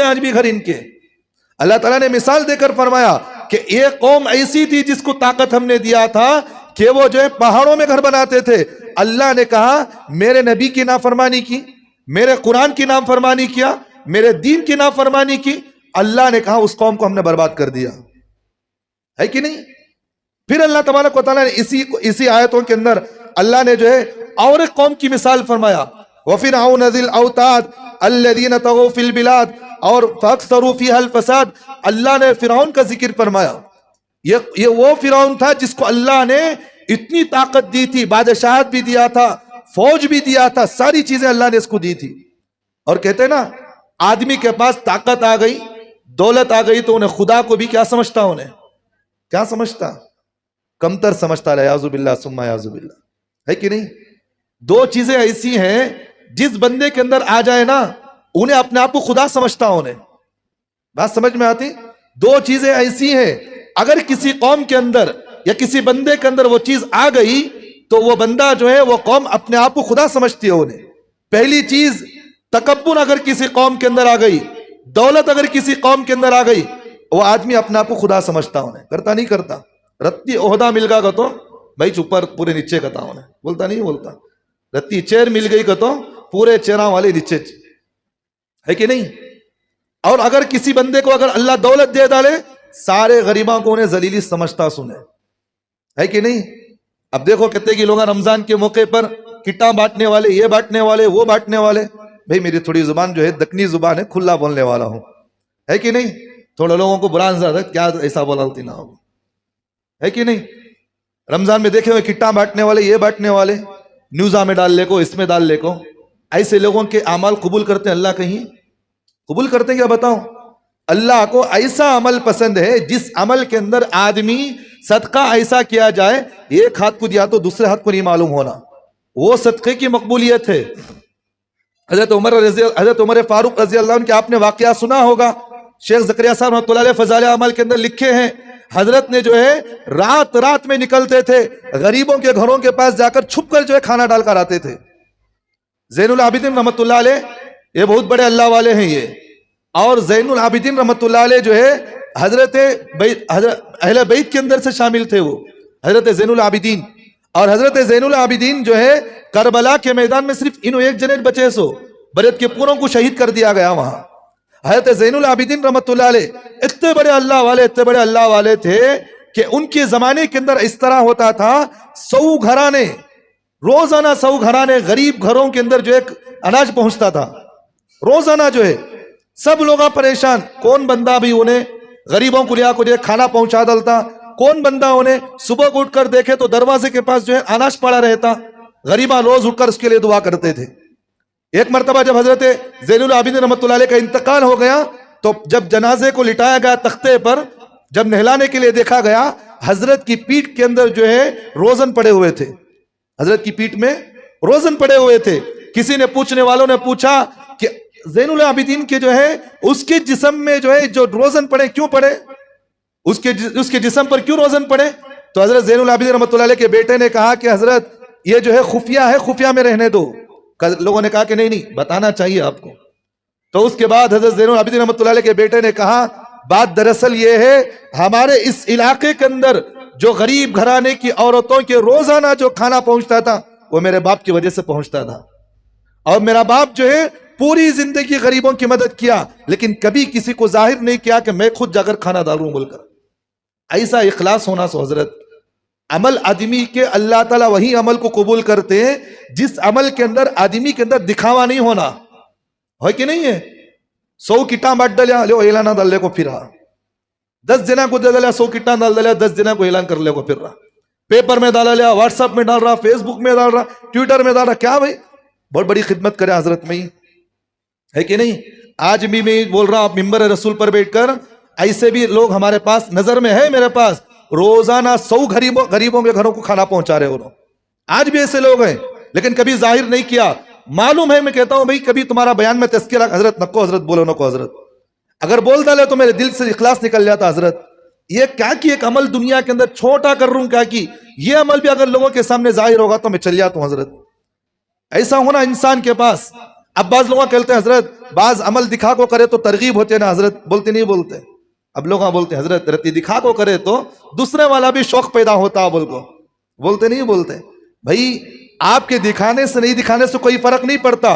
आज भी घर इनके। अल्लाह ताला ने मिसाल देकर फरमाया कि एक कौम ऐसी थी जिसको ताकत हमने दिया था कि वो जो है पहाड़ों में घर बनाते थे। अल्लाह ने कहा मेरे नबी की नाफरमानी की, मेरे कुरान की नाफरमानी किया, मेरे दीन की नाफरमानी की, अल्लाह ने कहा उस कौम को हमने बर्बाद कर दिया, है कि नहीं? फिर अल्लाह तबारक व तआला ने इसी आयतों के अंदर अल्लाह ने जो है और एक कौम की मिसाल फरमाया, व फिरऔन ज़िल औताद अल्लज़ीना तगौ फिल बिलाद और फअक्सरू फ़ीहल फ़साद। अल्लाह ने फिरौन का जिक्र फरमाया। ये वो फिरौन था जिसको अल्लाह ने इतनी ताकत दी थी, बादशाहत भी दिया था, फौज भी दिया था, सारी चीजें अल्लाह ने इसको दी थी, और कहते हैं ना, आदमी के पास ताकत आ गई, दौलत आ गई, तो उन्हें खुदा को भी क्या समझता, उन्हें क्या समझता, कमतर समझता है। याजुबिल्ला सुम्मा याजुबिल्ला, है कि नहीं। दो चीजें ऐसी हैं जिस बंदे के अंदर आ जाए ना, उन्हें अपने आप को खुदा समझता, उन्हें बात समझ में आती। दो चीजें ऐसी हैं, अगर किसी कौम के अंदर या किसी बंदे के अंदर वो चीज आ गई, तो वो बंदा जो है वो कौम अपने आप को खुदा समझती है उन्हें। पहली चीज, तकब्बुर अगर किसी कौम के अंदर आ गई, दौलत अगर किसी कौम के अंदर आ गई, वो आदमी अपने आप को खुदा समझता, उन्हें करता नहीं करता। रत्ती ओहदा मिल गया तो भाई ऊपर पूरे नीचे करता, उन्हें बोलता नहीं बोलता। रत्ती चेयर मिल गई तो पूरे चेहरा वाले नीचे, है कि नहीं। और अगर किसी बंदे को अगर अल्लाह दौलत दे डाले, सारे गरीबों को उन्हें जलीली समझता, सुने, है कि नहीं। अब देखो कितने की लोग रमजान के मौके पर किट्टा बांटने वाले, ये बांटने वाले, वो बांटने वाले। भाई मेरी थोड़ी जुबान जो है दक्कनी जुबान है, खुला बोलने वाला हूं, है कि नहीं। थोड़ा लोगों को बुरा नजर आता, क्या ऐसा बोला होती ना हो, है कि नहीं। रमजान में देखे हुए किट्टा बांटने वाले, ये बांटने वाले, न्यूज़ा में डाल ले को, इसमें डाल ले को, ऐसे लोगों के अमाल कबूल करते हैं अल्लाह, कहीं कबूल करते हैं क्या बताओ। अल्लाह को ऐसा अमल पसंद है जिस अमल के अंदर आदमी सदका ऐसा किया जाए, एक हाथ को दिया तो दूसरे हाथ को नहीं मालूम होना, वो सदके की मकबूलियत है। हजरत उमर फारूक रजी अल्लाह अन्हु के आपने वाकया सुना होगा। शेख ज़करिया साहब रहमतुल्लाह अलैह फ़ज़ाइल अमल के अंदर लिखे हैं, हजरत ने जो है रात रात में निकलते थे, गरीबों के घरों के पास जाकर छुप कर जो है खाना डालकर आते थे। ज़ैनुल आबिदीन रहमतुल्लाह अलैह, ये बहुत बड़े अल्लाह वाले हैं ये। और ज़ैनुल आबिदीन रहमतुल्लाह अलैह जो है हजरत अहले बैत के अंदर से शामिल थे, वो हजरत ज़ैनुल आबिदीन। और हजरत ज़ैनुल आबिदीन जो है करबला के मैदान में सिर्फ इन्हों एक जने बचे, सो बरत के पूरों को शहीद कर दिया गया वहां। हजरत ज़ैनुल आबिदीन रहमतुल्लाह अलैह इतने बड़े अल्लाह वाले, इतने बड़े अल्लाह वाले थे कि उनके जमाने के अंदर इस तरह होता था, 100 घराने, रोजाना 100 घराने गरीब घरों के अंदर जो एक अनाज पहुंचता था। रोजाना जो है सब लोग परेशान, कौन बंदा भी उन्हें गरीबों को लिया को जो खाना पहुंचा डालता, कौन बंदा उन्हें सुबह को उठकर देखे तो दरवाजे के पास जो है अनाज पड़ा रहता। गरीबा रोज उठकर उसके लिए दुआ करते थे। एक मरतबा जब हजरत ज़ैनुल आबिदीन रहमतुल्लाह अलैह का इंतकाल हो गया, तो जब जनाजे को लिटाया गया तख्ते पर, जब नहलाने के लिए देखा गया, हजरत की पीठ के अंदर जो है रोजन पड़े हुए थे, हजरत की पीठ में रोजन पड़े हुए थे। किसी ने, पूछने वालों ने पूछा कि ज़ैनुल आबिदीन के जो है उसके जिस्म में जो है जो रोजन पड़े क्यों पड़े, उसके जिस्म पर क्यों रोजन पड़े। तो हजरत ज़ैनुल आबिदीन रहमतुल्लाह अलैह के बेटे ने कहा कि हजरत ये जो है खुफिया है, खुफिया में रहने दो। लोगों ने कहा कि नहीं नहीं बताना चाहिए आपको। तो उसके बाद हजरत ज़ैनुल आबिदीन रहमतुल्लाह अलैह के बेटे ने कहा, बात दरअसल ये है, हमारे इस इलाके के अंदर जो गरीब घराने की औरतों के रोजाना जो खाना पहुंचता था, वो मेरे बाप की वजह से पहुंचता था। और मेरा बाप जो है पूरी जिंदगी गरीबों की मदद किया, लेकिन कभी किसी को जाहिर नहीं किया कि मैं खुद जाकर खाना डालूं बोलकर। ऐसा इखलास होना। सो हजरत अमल आदमी के अल्लाह ताला वही अमल को कबूल करते हैं जिस अमल के अंदर आदमी के अंदर दिखावा नहीं होना, है कि नहीं है। 100 किट्टा बांट डालिया, लो ऐलान डाल ले को फिर 10 जना को दे डालिया, 100 किट्टा डाल डालिया, 10 जना को ऐलान कर ले को फिर रहा, पेपर में डाला लिया, व्हाट्सएप में डाल रहा, फेसबुक में डाल रहा, ट्विटर में डाल रहा। क्या भाई बहुत बड़ी खिदमत करे हजरत में, है कि नहीं। आज भी मैं बोल रहा हूं, आप मिंबर रसूल पर बैठकर, ऐसे भी लोग हमारे पास नजर में है, मेरे पास रोजाना 100 गरीबों के घरों को खाना पहुंचा रहे हो। आज भी ऐसे लोग हैं, लेकिन कभी जाहिर नहीं किया। मालूम है, मैं कहता हूं भाई कभी तुम्हारा बयान में तस्कीरा, हजरत नको हजरत बोलो नको हजरत, अगर बोल डाले तो मेरे दिल से इखलास निकल जाता। हजरत ये क्या कि एक अमल दुनिया के अंदर छोटा कर रहा हूं, क्या कि ये अमल भी अगर लोगों के सामने जाहिर होगा तो मैं चल जाता हूं। हजरत ऐसा होना इंसान के पास। अब बाज लोग कहते हैं हजरत बाज अमल दिखा को करे तो तरगीब होते ना, हजरत बोलते नहीं बोलते। अब लोग बोलते हैं हजरत रत्ती दिखा को करे तो दूसरे वाला भी शौक पैदा होता, बोल को बोलते नहीं बोलते। भाई आपके दिखाने से नहीं दिखाने से कोई फर्क नहीं पड़ता,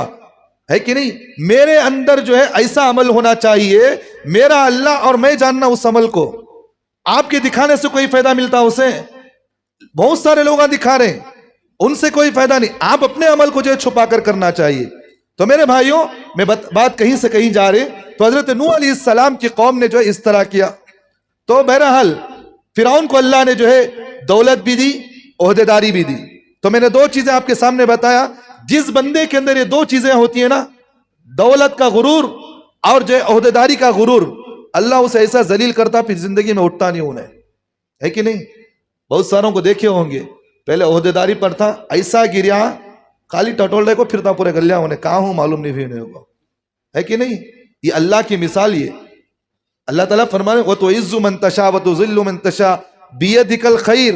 है कि नहीं। मेरे अंदर जो है ऐसा अमल होना चाहिए, मेरा अल्लाह और मैं जानना उस अमल को। आपके दिखाने से कोई फायदा मिलता उसे, बहुत सारे लोग दिखा रहे हैं, उनसे कोई फायदा नहीं। आप अपने अमल को जो है छुपा कर करना चाहिए। तो मेरे भाइयों, मैं बात कहीं से कहीं जा रहे, तो हजरत नूह अलैहिस्सलाम की कौम ने जो है इस तरह किया। तो बहरहाल फिरौन को अल्लाह ने जो है दौलत भी दी, ओहदेदारी भी दी। तो मैंने 2 चीजें आपके सामने बताया। जिस बंदे के अंदर ये 2 चीजें होती है ना, दौलत का गुरूर और जो ओहदेदारी का गुरूर, अल्लाह उसे ऐसा जलील करता फिर जिंदगी में उठता नहीं उन्हें, है कि नहीं? बहुत सारों को देखे होंगे, पहले ओहदेदारी पर था, ऐसा गिरा खाली टटोल को फिरता पूरे गलिया, उन्हें कहाँ हूं मालूम नहीं भी उन्हें, है कि नहीं? ये अल्लाह की मिसाल। ये अल्लाह ताला फरमाने वो तो इज्जु मन तशा व तो जिल्लु मन तशा बियदिकल खैर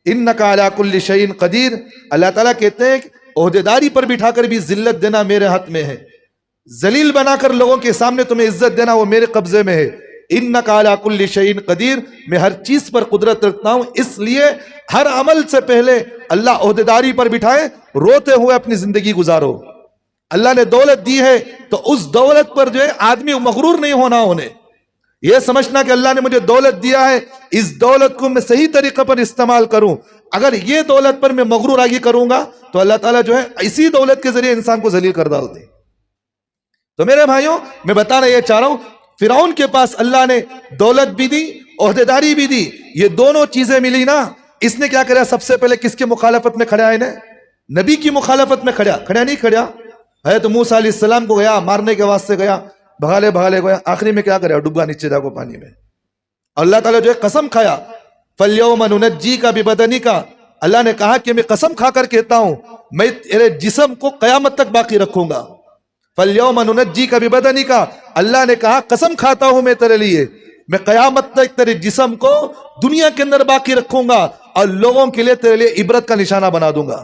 इन्नका अला कुल्ली शैइन कदीर। अल्लाह ताला कहते हैं ओहदेदारी पर बिठाकर भी जिल्लत देना मेरे हाथ में है, जलील बनाकर लोगों के सामने तुम्हें इज्जत देना वो मेरे कब्जे में है। इन्नका अला कुल्ली शैइन कदीर, मैं हर चीज पर कुदरत रखता हूं, इसलिए हर अमल से पहले अल्लाह ओहदेदारी पर बिठाए, रोते हुए अपनी जिंदगी गुजारो। अल्लाह ने दौलत दी है तो उस दौलत पर जो है आदमी मगरूर नहीं होना, उन्हें यह समझना कि अल्लाह ने मुझे दौलत दिया है, इस दौलत को मैं सही तरीके पर इस्तेमाल करूं। अगर ये दौलत पर मैं मगरूर आगे करूंगा तो अल्लाह ताला जो है इसी दौलत के जरिए इंसान को जलील कर डालते। तो मेरे भाइयों, मैं बताना यह चाह रहा हूं, फिरौन के पास अल्लाह ने दौलत भी दी, ओहदेदारी भी दी, ये दोनों चीजें मिली ना, इसने क्या करा? सबसे पहले किसके मुखालफत में खड़ा है? इन्हें नबी की मुखालफत में खड़ा नहीं खड़ा है। तो मूसा अलैहिस्सलाम को गया मारने के वास्ते, गया भगाले गया, आखिरी में क्या करे? डूबा नीचे जाको पानी में। अल्लाह ताला जो है कसम खाया, फल्यौम नुनज्जीका बिबदनिका, अल्लाह ने कहा कि मैं कसम खाकर कहता हूं मैं तेरे जिस्म को कयामत तक बाकी रखूंगा। फल्यौम नुनज्जीका बिबदनिका, अल्लाह ने कहा कसम खाता हूं मैं तेरे लिए, मैं कयामत तक तेरे जिस्म को दुनिया के अंदर बाकी रखूंगा और लोगों के लिए तेरे लिए इबरत का निशाना बना दूंगा।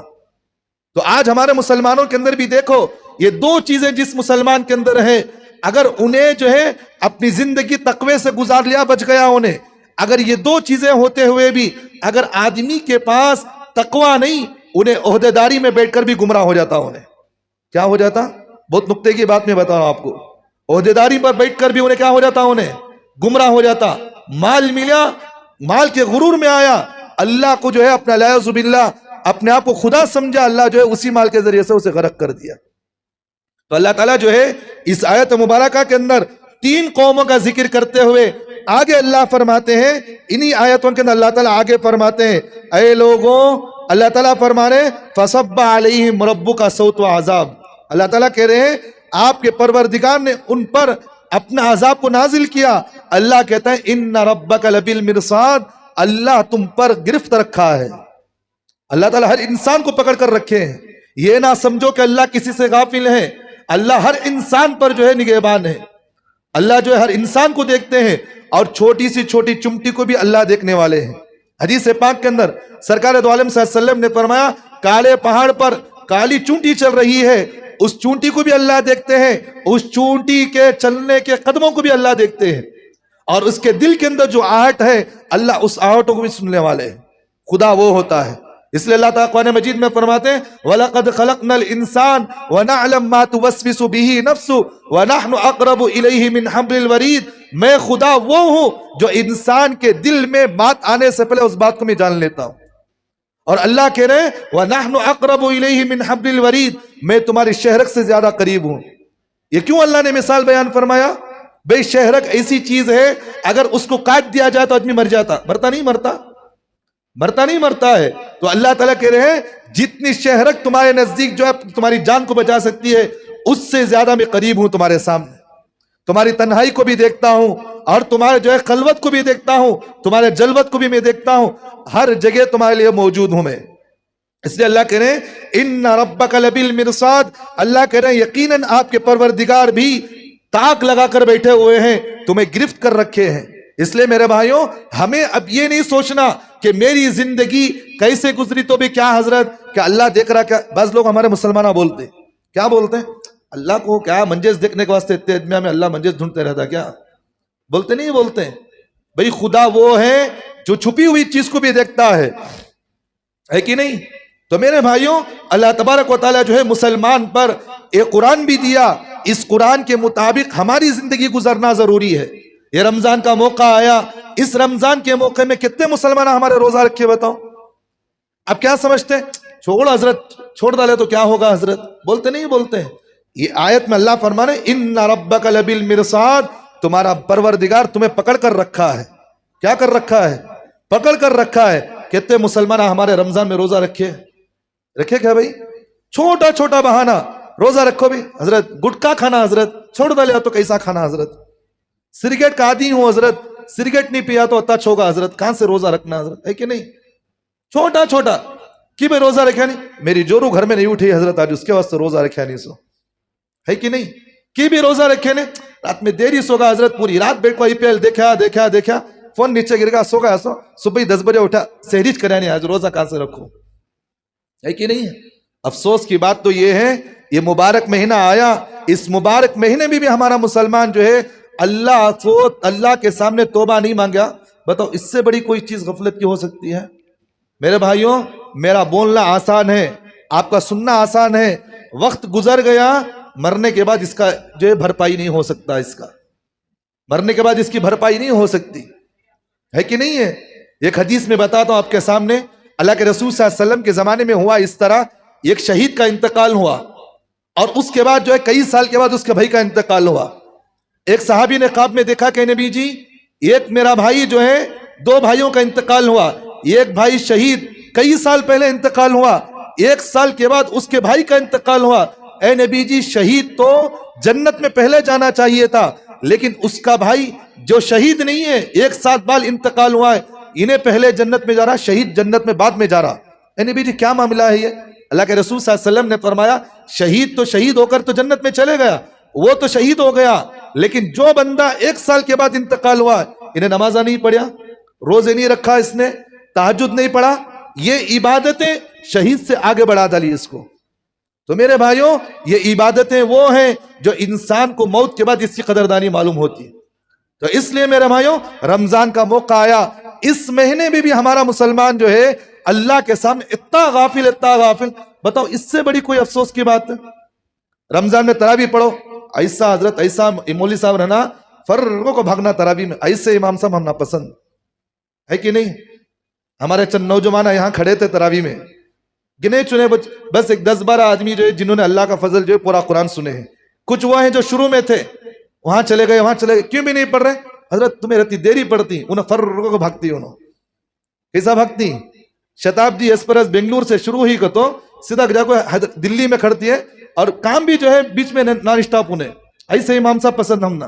तो आज हमारे मुसलमानों के अंदर भी देखो, ये दो चीजें जिस मुसलमान के अंदर है, अगर उन्हें जो है अपनी जिंदगी तकवे से गुजार लिया, बच गया उन्हें। अगर ये दो चीजें होते हुए भी अगर आदमी के पास तकवा नहीं, उन्हें ओहदेदारी में बैठकर भी गुमराह हो जाता। उन्हें क्या हो जाता? बहुत नुक्ते की बात मैं बता रहा हूं आपको, ओहदेदारी पर बैठकर भी उन्हें क्या हो जाता? उन्हें गुमराह हो जाता। माल मिला, माल के गुरूर में आया, अल्लाह को जो है अपना लायजुबिल्लाह अपने आप को खुदा समझा, अल्लाह जो है उसी माल के जरिए से उसे गरक कर दिया। तो अल्लाह ताला जो है इस आयत मुबारका के अंदर तीन कौमों का जिक्र करते हुए आगे अल्लाह फरमाते हैं, इन्हीं आयतों के अंदर अल्लाह ताला आगे फरमाते हैं, ऐ लोगों, अल्लाह ताला फरमा रहे फसब्बा अलैहिम रब्बुका सौत अज़ाब, अल्लाह ताला कह रहे हैं आपके परवरदिगार ने उन पर अपना अजाब को नाजिल किया। अल्लाह कहता है इन्ना रब्बका लबिल मिरसाद, अल्लाह तुम पर गिरफ्त रखा है। अल्लाह ताला हर इंसान को पकड़ कर रखे हैं। ये ना समझो कि अल्लाह किसी से गाफिल है, अल्लाह हर इंसान पर जो है निगहबान है। अल्लाह जो है हर इंसान को देखते हैं और छोटी सी छोटी चुमटी को भी अल्लाह देखने वाले हैं। हदीस पाक के अंदर सरकार दो आलम सल्लल्लाहु अलैहि वसल्लम ने फरमाया, काले पहाड़ पर काली चूंटी चल रही है, उस चूंटी को भी अल्लाह देखते हैं, उस चूंटी के चलने के कदमों को भी अल्लाह देखते हैं, और उसके दिल के अंदर जो आहट है अल्लाह उस आहटों को भी सुनने वाले हैं। खुदा वो होता है। इसलिए अल्लाह ताला कुरान मजीद में फरमाते हैं वलक़द खलक़नल इंसान व नअलम मा तुवस्विसु बिही नफ्सु व नहनु अक़रबु इलैहि मिन हब्लिल वरीद, मैं खुदा वो हूं जो इंसान के दिल में बात आने से पहले उस बात को मैं जान लेता हूं। और अल्लाह कह रहे हैं व नहनु अक़रबु इलैहि मिन हब्लिल वरीद, मैं तुम्हारी शहरक से ज्यादा करीब हूं। ये क्यों अल्लाह ने मिसाल बयान फरमाया? भाई शहरक ऐसी चीज है, अगर उसको काट दिया जाए तो आदमी मर जाता, मरता नहीं मरता है। तो अल्लाह ताला कह रहे हैं जितनी शहरक तुम्हारे नजदीक जो है तुम्हारी जान को बचा सकती है, उससे ज्यादा मैं करीब हूं तुम्हारे सामने। तुम्हारी तन्हाई को भी देखता हूं और तुम्हारे जो है खलवत को भी देखता हूं, तुम्हारे जलवत को भी मैं देखता हूं, हर जगह तुम्हारे लिए मौजूद हूं मैं। इसलिए अल्लाह कह रहे हैं इन्ना रब्बका लबिल मिरसाद, अल्लाह कह रहे हैं यकीनन आपके परवरदिगार भी ताक लगाकर बैठे हुए हैं, तुम्हें गिरफ्त कर रखे हैं। इसलिए मेरे भाइयों, हमें अब ये नहीं सोचना कि मेरी जिंदगी कैसे गुजरी तो भी क्या हजरत क्या अल्लाह देख रहा, क्या बस लोग हमारे मुसलमान बोलते क्या बोलते हैं, अल्लाह को क्या मंजिल देखने के वास्ते इतने दुनिया में अल्लाह मंजिल ढूंढते रहता, क्या बोलते नहीं बोलते भाई खुदा वो है जो छुपी हुई चीज को भी देखता है कि नहीं। तो मेरे भाइयों, अल्लाह तबारक व तआला जो है मुसलमान पर एक कुरान भी दिया, इस कुरान के मुताबिक हमारी जिंदगी गुजरना जरूरी है। ये रमजान का मौका आया, इस रमजान के मौके में कितने मुसलमान हमारे रोजा रखे बताओ। अब क्या समझते हैं, छोड़ हजरत, छोड़ डाले तो क्या होगा हजरत, बोलते नहीं बोलते। ये आयत में अल्लाह फरमाने इन्ना रब्बका लबिल मिरसाद, तुम्हारा परवरदिगार तुम्हें पकड़ कर रखा है। क्या कर रखा है? पकड़ कर रखा है। कितने मुसलमान हमारे रमजान में रोजा रखे क्या भाई? छोटा छोटा बहाना, रोजा रखो भी हजरत, गुटखा खाना हजरत छोड़ डाले तो कैसा खाना हजरत, सिगरेट का आदि हूं हजरत, सिगरेट नहीं पिया तो अत्ताच होगा हजरत, कहां से रोजा रखना हजरत, है कि नहीं। छोटा छोटा कि भाई रोजा रखा नहीं, मेरी जोरू घर में नहीं उठी हजरत आज उसके वास्ते रोजा रखा नहीं, सो है कि नहीं। कि भी रोजा रखे ने, रात में देरी सोगा हजरत, पूरी रात बैठ को IPL देखा देखा देखा, फोन नीचे गिर गया, सो गया, सो सुबह 10 बजे उठा, सहरीज करा नहीं, आज रोजा कहां से रखो, है कि नहीं। अफसोस की बात तो ये है, ये मुबारक महीना आया, इस मुबारक महीने में भी हमारा मुसलमान जो है अल्लाह के सामने तौबा नहीं मांगा। बताओ इससे बड़ी कोई चीज गफलत की हो सकती है। मेरे भाइयों, मेरा बोलना आसान है, आपका सुनना आसान है, वक्त गुजर गया, मरने के बाद इसका जो है भरपाई नहीं हो सकता, इसका मरने के बाद इसकी भरपाई नहीं हो सकती, है कि नहीं है। एक हदीस में बताता हूं आपके सामने, अल्लाह के रसूल सल्लल्लाहु अलैहि वसल्लम के जमाने में हुआ इस तरह, एक शहीद का इंतकाल हुआ और उसके बाद जो है कई साल के बाद उसके भाई का इंतकाल हुआ। एक सहाबी ने ख्वाब में देखा कि नबी जी, एक मेरा भाई जो है, 2 भाइयों का इंतकाल हुआ, एक भाई शहीद कई साल पहले इंतकाल हुआ, 1 साल के बाद उसके भाई का इंतकाल हुआ। ए नबी जी, शहीद तो जन्नत में पहले जाना चाहिए था, लेकिन उसका भाई जो शहीद नहीं है, 1 साल बाद इंतकाल हुआ है, इन्हें पहले जन्नत में जा रहा, शहीद जन्नत में बाद में जा रहा। ए नबी जी, क्या मामला है ये। अल्लाह के रसूल सल्लल्लाहु अलैहि वसल्लम ने फरमाया, शहीद तो शहीद होकर तो जन्नत में चले गया, वो तो शहीद हो गया, लेकिन जो बंदा 1 साल के बाद इंतकाल हुआ, इन्हें नमाजा नहीं पढ़ा, रोजे नहीं रखा, इसने तहज्जुद नहीं पढ़ा, ये इबादतें शहीद से आगे बढ़ा डाली इसको। तो मेरे भाइयों, ये इबादतें वो हैं जो इंसान को मौत के बाद इसकी कदरदानी मालूम होती है। तो इसलिए मेरे भाइयों, रमजान का मौका आया, इस महीने में भी हमारा मुसलमान जो है अल्लाह के सामने इतना गाफिल, बताओ इससे बड़ी कोई अफसोस की बात है। रमजान में तरावी पढ़ो, ऐसा हजरत, ऐसा मौलवी साहब रहना, फर्रों को भागना तरावी में, ऐसे इमाम साहब हम नापसंद, है कि नहीं। हमारे चंद नौजवान यहाँ खड़े थे तरावी में, गिने चुने बस एक 10-12 आदमी जो है जिन्होंने अल्लाह का फजल जो है पूरा कुरान सुने हैं। कुछ वो हैं जो शुरू में थे, वहां चले गए, वहां चले गए, क्यों भी नहीं पढ़ रहे हजरत, तुम्हें रहती देरी पढ़ती, उन्हें फर्रों को भागती, उन्होंने कैसा भागती, शताब्दी एक्सप्रेस बेंगलुरु से शुरू ही तो सीधा जाकर दिल्ली में खड़ती है, और काम भी जो है बीच में नॉन स्टॉप उन्हें। ऐसे इमाम साहब पसंद हम ना।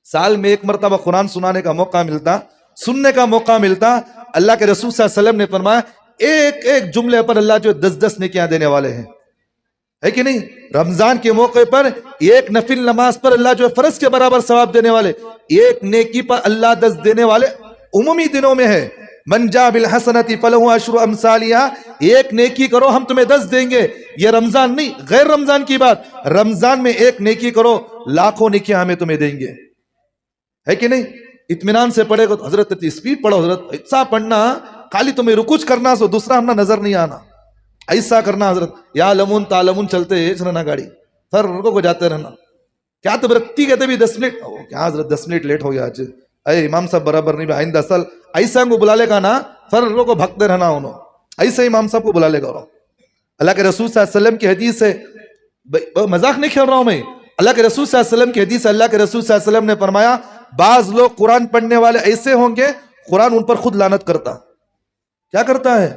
साल में 1 मरतबा कुरान सुनाने का मौका मिलता, सुनने का मौका मिलता। अल्लाह के रसूल सल्लल्लाहु अलैहि वसल्लम ने फरमाया, एक एक जुमले पर अल्लाह जो 10-10 नेकियां देने वाले हैं, है कि नहीं। रमजान के मौके पर एक नफिल नमाज पर अल्लाह जो है फर्ज के बराबर सवाब देने वाले, एक नेकी पर अल्लाह 10 देने वाले उमूमी दिनों में है। मन जा बिल हसनती फलहु अशरु अमसालिहा, एक नेकी करो हम तुम्हें 10 देंगे। ये रमजान नहीं, गैर रमजान की बात, रमजान में एक नेकी करो, लाखों नेकियां हमें तुम्हें देंगे, है कि नहीं। इत्मीनान से पढ़ेगा तो हजरत स्पीड पढ़ो हजरत, ऐसा पढ़ना खाली तुम्हें रुकुच करना, सो दूसरा हमना नजर नहीं आना, ऐसा करना हजरत, या लमुन तालमुन चलते रहना गाड़ी, फिर को जाते रहना। क्या तो बरकती कहते भी 10 मिनट, क्या हजरत 10 मिनट लेट हो गया आज, अरे इमाम साहब बराबर नहीं, आइंदा साल ऐसा को बुला लेगा ना, फिर को भगते रहना उन्होंने, ऐसे इमाम साहब को बुला लेगा। अल्लाह के रसूल सल्लल्लाहु अलैहि वसल्लम की हदीस है, मजाक नहीं खेल रहा हूं मैं, अल्लाह के रसूल सल्लल्लाहु अलैहि वसल्लम की हदीस, अल्लाह के रसूल सल्लल्लाहु अलैहि वसल्लम ने फरमाया, बाज लोग कुरान पढ़ने वाले ऐसे होंगे, कुरान उन पर खुद लानत करता। क्या करता है?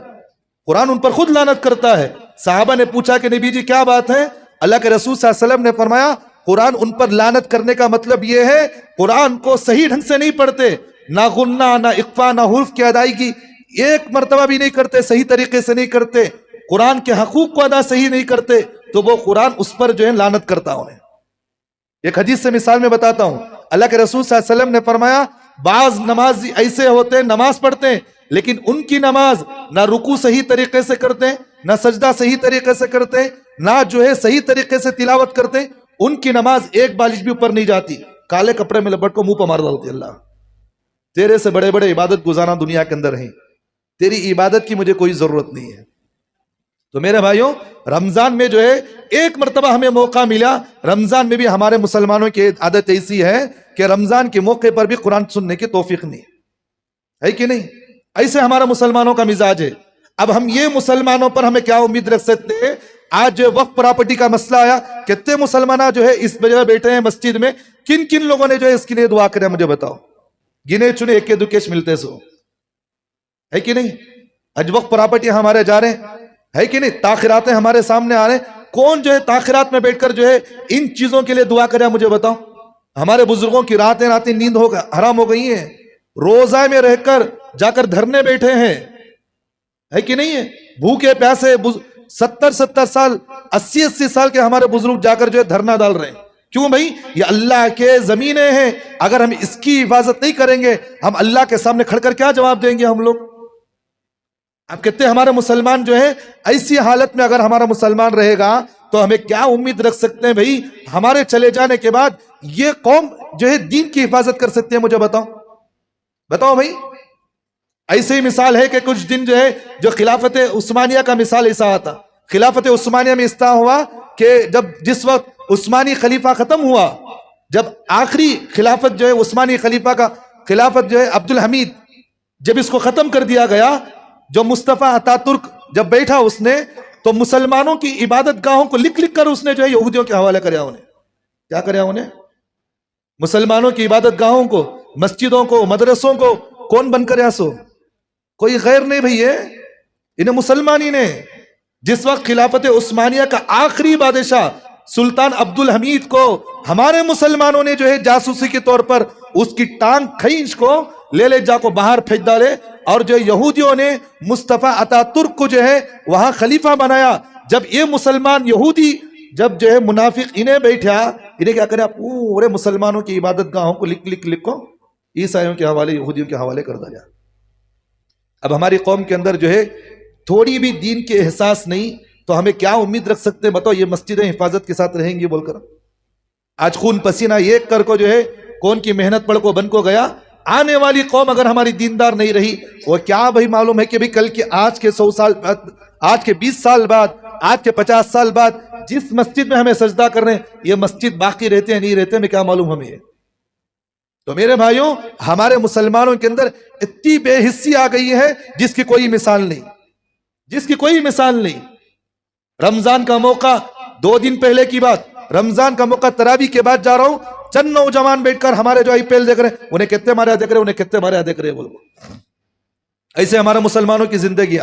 कुरान उन पर खुद लानत करता है। साहबा ने पूछा कि नबी जी क्या बात है? अल्लाह के रसूल सल्लल्लाहु अलैहि वसल्लम ने फरमाया, कुरान उन पर लानत करने का मतलब यह है, कुरान को सही ढंग से नहीं पढ़ते, ना गुन्ना, ना इक्फा, ना हुर्फ की अदायगी एक मरतबा भी नहीं करते, सही तरीके से नहीं करते, कुरान के हकूक को अदा सही नहीं करते, तो वो कुरान उस पर जो है लानत करता उन्हें। एक हदीस से मिसाल में बताता हूं, अल्लाह के रसूल सल्लल्लाहु अलैहि वसल्लम ने फरमाया, बाज नमाजी ऐसे होते हैं, नमाज पढ़ते हैं, लेकिन उनकी नमाज ना रुकू सही तरीके से करते, ना सजदा सही तरीके से करते, ना जो है सही तरीके से तिलावत करते, उनकी नमाज एक बालिश भी ऊपर नहीं जाती, काले कपड़े में लपट को मुंह पर मार डालती। अल्लाह तेरे से बड़े बड़े इबादत गुजारना दुनिया के अंदर है, तेरी इबादत की मुझे कोई जरूरत नहीं है। तो मेरे भाइयों, रमजान में जो है एक मरतबा हमें मौका मिला, रमजान में भी हमारे मुसलमानों की आदत ऐसी है कि रमजान के मौके पर भी कुरान सुनने की तौफीक नहीं है कि नहीं? ऐसे हमारा मुसलमानों का मिजाज है। अब हम ये मुसलमानों पर हमें क्या उम्मीद रख सकते हैं? आज जो वक्फ प्रॉपर्टी का मसला आया, कितने मुसलमान जो है इस वजह बैठे हैं मस्जिद में, किन किन लोगों ने जो है इसके लिए दुआ करे मुझे बताओ, गिने चुने एक के दो केस मिलते सो, है कि नहीं? आज वक्फ प्रॉपर्टी हमारे जा रहे हैं, है कि नहीं? ताखिरातें हमारे सामने आ रहे हैं, कौन जो है ताखिरात में बैठकर जो है इन चीजों के लिए दुआ करे, मुझे बताओ। हमारे बुजुर्गों की रातें रातें नींद हराम हो गई है, रोजा में रहकर जाकर धरने बैठे हैं, है कि नहीं है? भूखे प्यासे 70-70 साल 80-80 साल के हमारे बुजुर्ग जाकर जो है धरना डाल रहे हैं। क्यों भाई? ये अल्लाह के जमीनें हैं, अगर हम इसकी हिफाजत नहीं करेंगे, हम अल्लाह के सामने खड़कर क्या जवाब देंगे हम लोग? आप कहते हैं हमारे मुसलमान जो है ऐसी हालत में अगर हमारा मुसलमान रहेगा तो हमें क्या उम्मीद रख सकते हैं भाई? हमारे चले जाने के बाद ये कौम जो है दीन की हिफाजत कर सकती है? मुझे बताओ भाई। ऐसे ही मिसाल है कि कुछ दिन जो है जो खिलाफत उस्मानिया का मिसाल ऐसा आता। खिलाफत उस्मानिया में इस तरह हुआ कि जिस वक्त उस्मानी खलीफा खत्म हुआ, जब आखिरी खिलाफत जो है उस्मानी खलीफा का खिलाफत जो है अब्दुल हमीद, जब इसको खत्म कर दिया गया, जो मुस्तफा अतातुर्क जब बैठा उसने तो मुसलमानों की इबादत गाहों को लिख लिख कर उसने जो है यहूदियों के हवाले कराया। उन्हें क्या कराया? उन्हें मुसलमानों की इबादत गाहों को, मस्जिदों को, मदरसों को कौन बंद करे? सो कोई गैर नहीं भैया, इन्हें मुसलमानी ने। जिस वक्त खिलाफत उस्मानिया का आखिरी बादशाह सुल्तान अब्दुल हमीद को हमारे मुसलमानों ने जो है जासूसी के तौर पर उसकी टांग खींच को ले जाको बाहर फेंक डाले, और जो यहूदियों ने मुस्तफा अतातुर्क को जो है वहां खलीफा बनाया। जब ये मुसलमान यहूदी जब जो है मुनाफिक इन्हें बैठा, इन्हें क्या करे? पूरे मुसलमानों की इबादत गाहों को लिख को ईसाइयों के हवाले, यहूदियों के हवाले कर दिया। अब हमारी कौम के अंदर जो है थोड़ी भी दीन के एहसास नहीं, तो हमें क्या उम्मीद रख सकते हैं? बताओ, ये मस्जिदें हिफाजत के साथ रहेंगी बोलकर? आज खून पसीना एक कर को जो है कौन की मेहनत पढ़ को बन को गया। आने वाली कौम अगर हमारी दीनदार नहीं रही, वो क्या भाई मालूम है कि भाई कल के आज के 100 साल बाद, आज के 20 साल बाद, आज के 50 साल बाद जिस मस्जिद में हमें सजदा कर रहे हैं, ये मस्जिद बाकी रहते हैं नहीं रहते हमें क्या मालूम हमें। तो मेरे भाइयों, हमारे मुसलमानों के अंदर इतनी बेहिस्सी आ गई है जिसकी कोई मिसाल नहीं, जिसकी कोई मिसाल नहीं। रमजान का मौका, 2 दिन पहले की बात, रमजान का मौका तरावी के बाद जा रहा हूं, चंद नौजवान बैठकर हमारे जो आईपीएल देख रहे, उन्हें कितने मारे देख रहे, उन्हें कितने मारे देख रहे बोलो। ऐसे हमारे मुसलमानों की जिंदगी।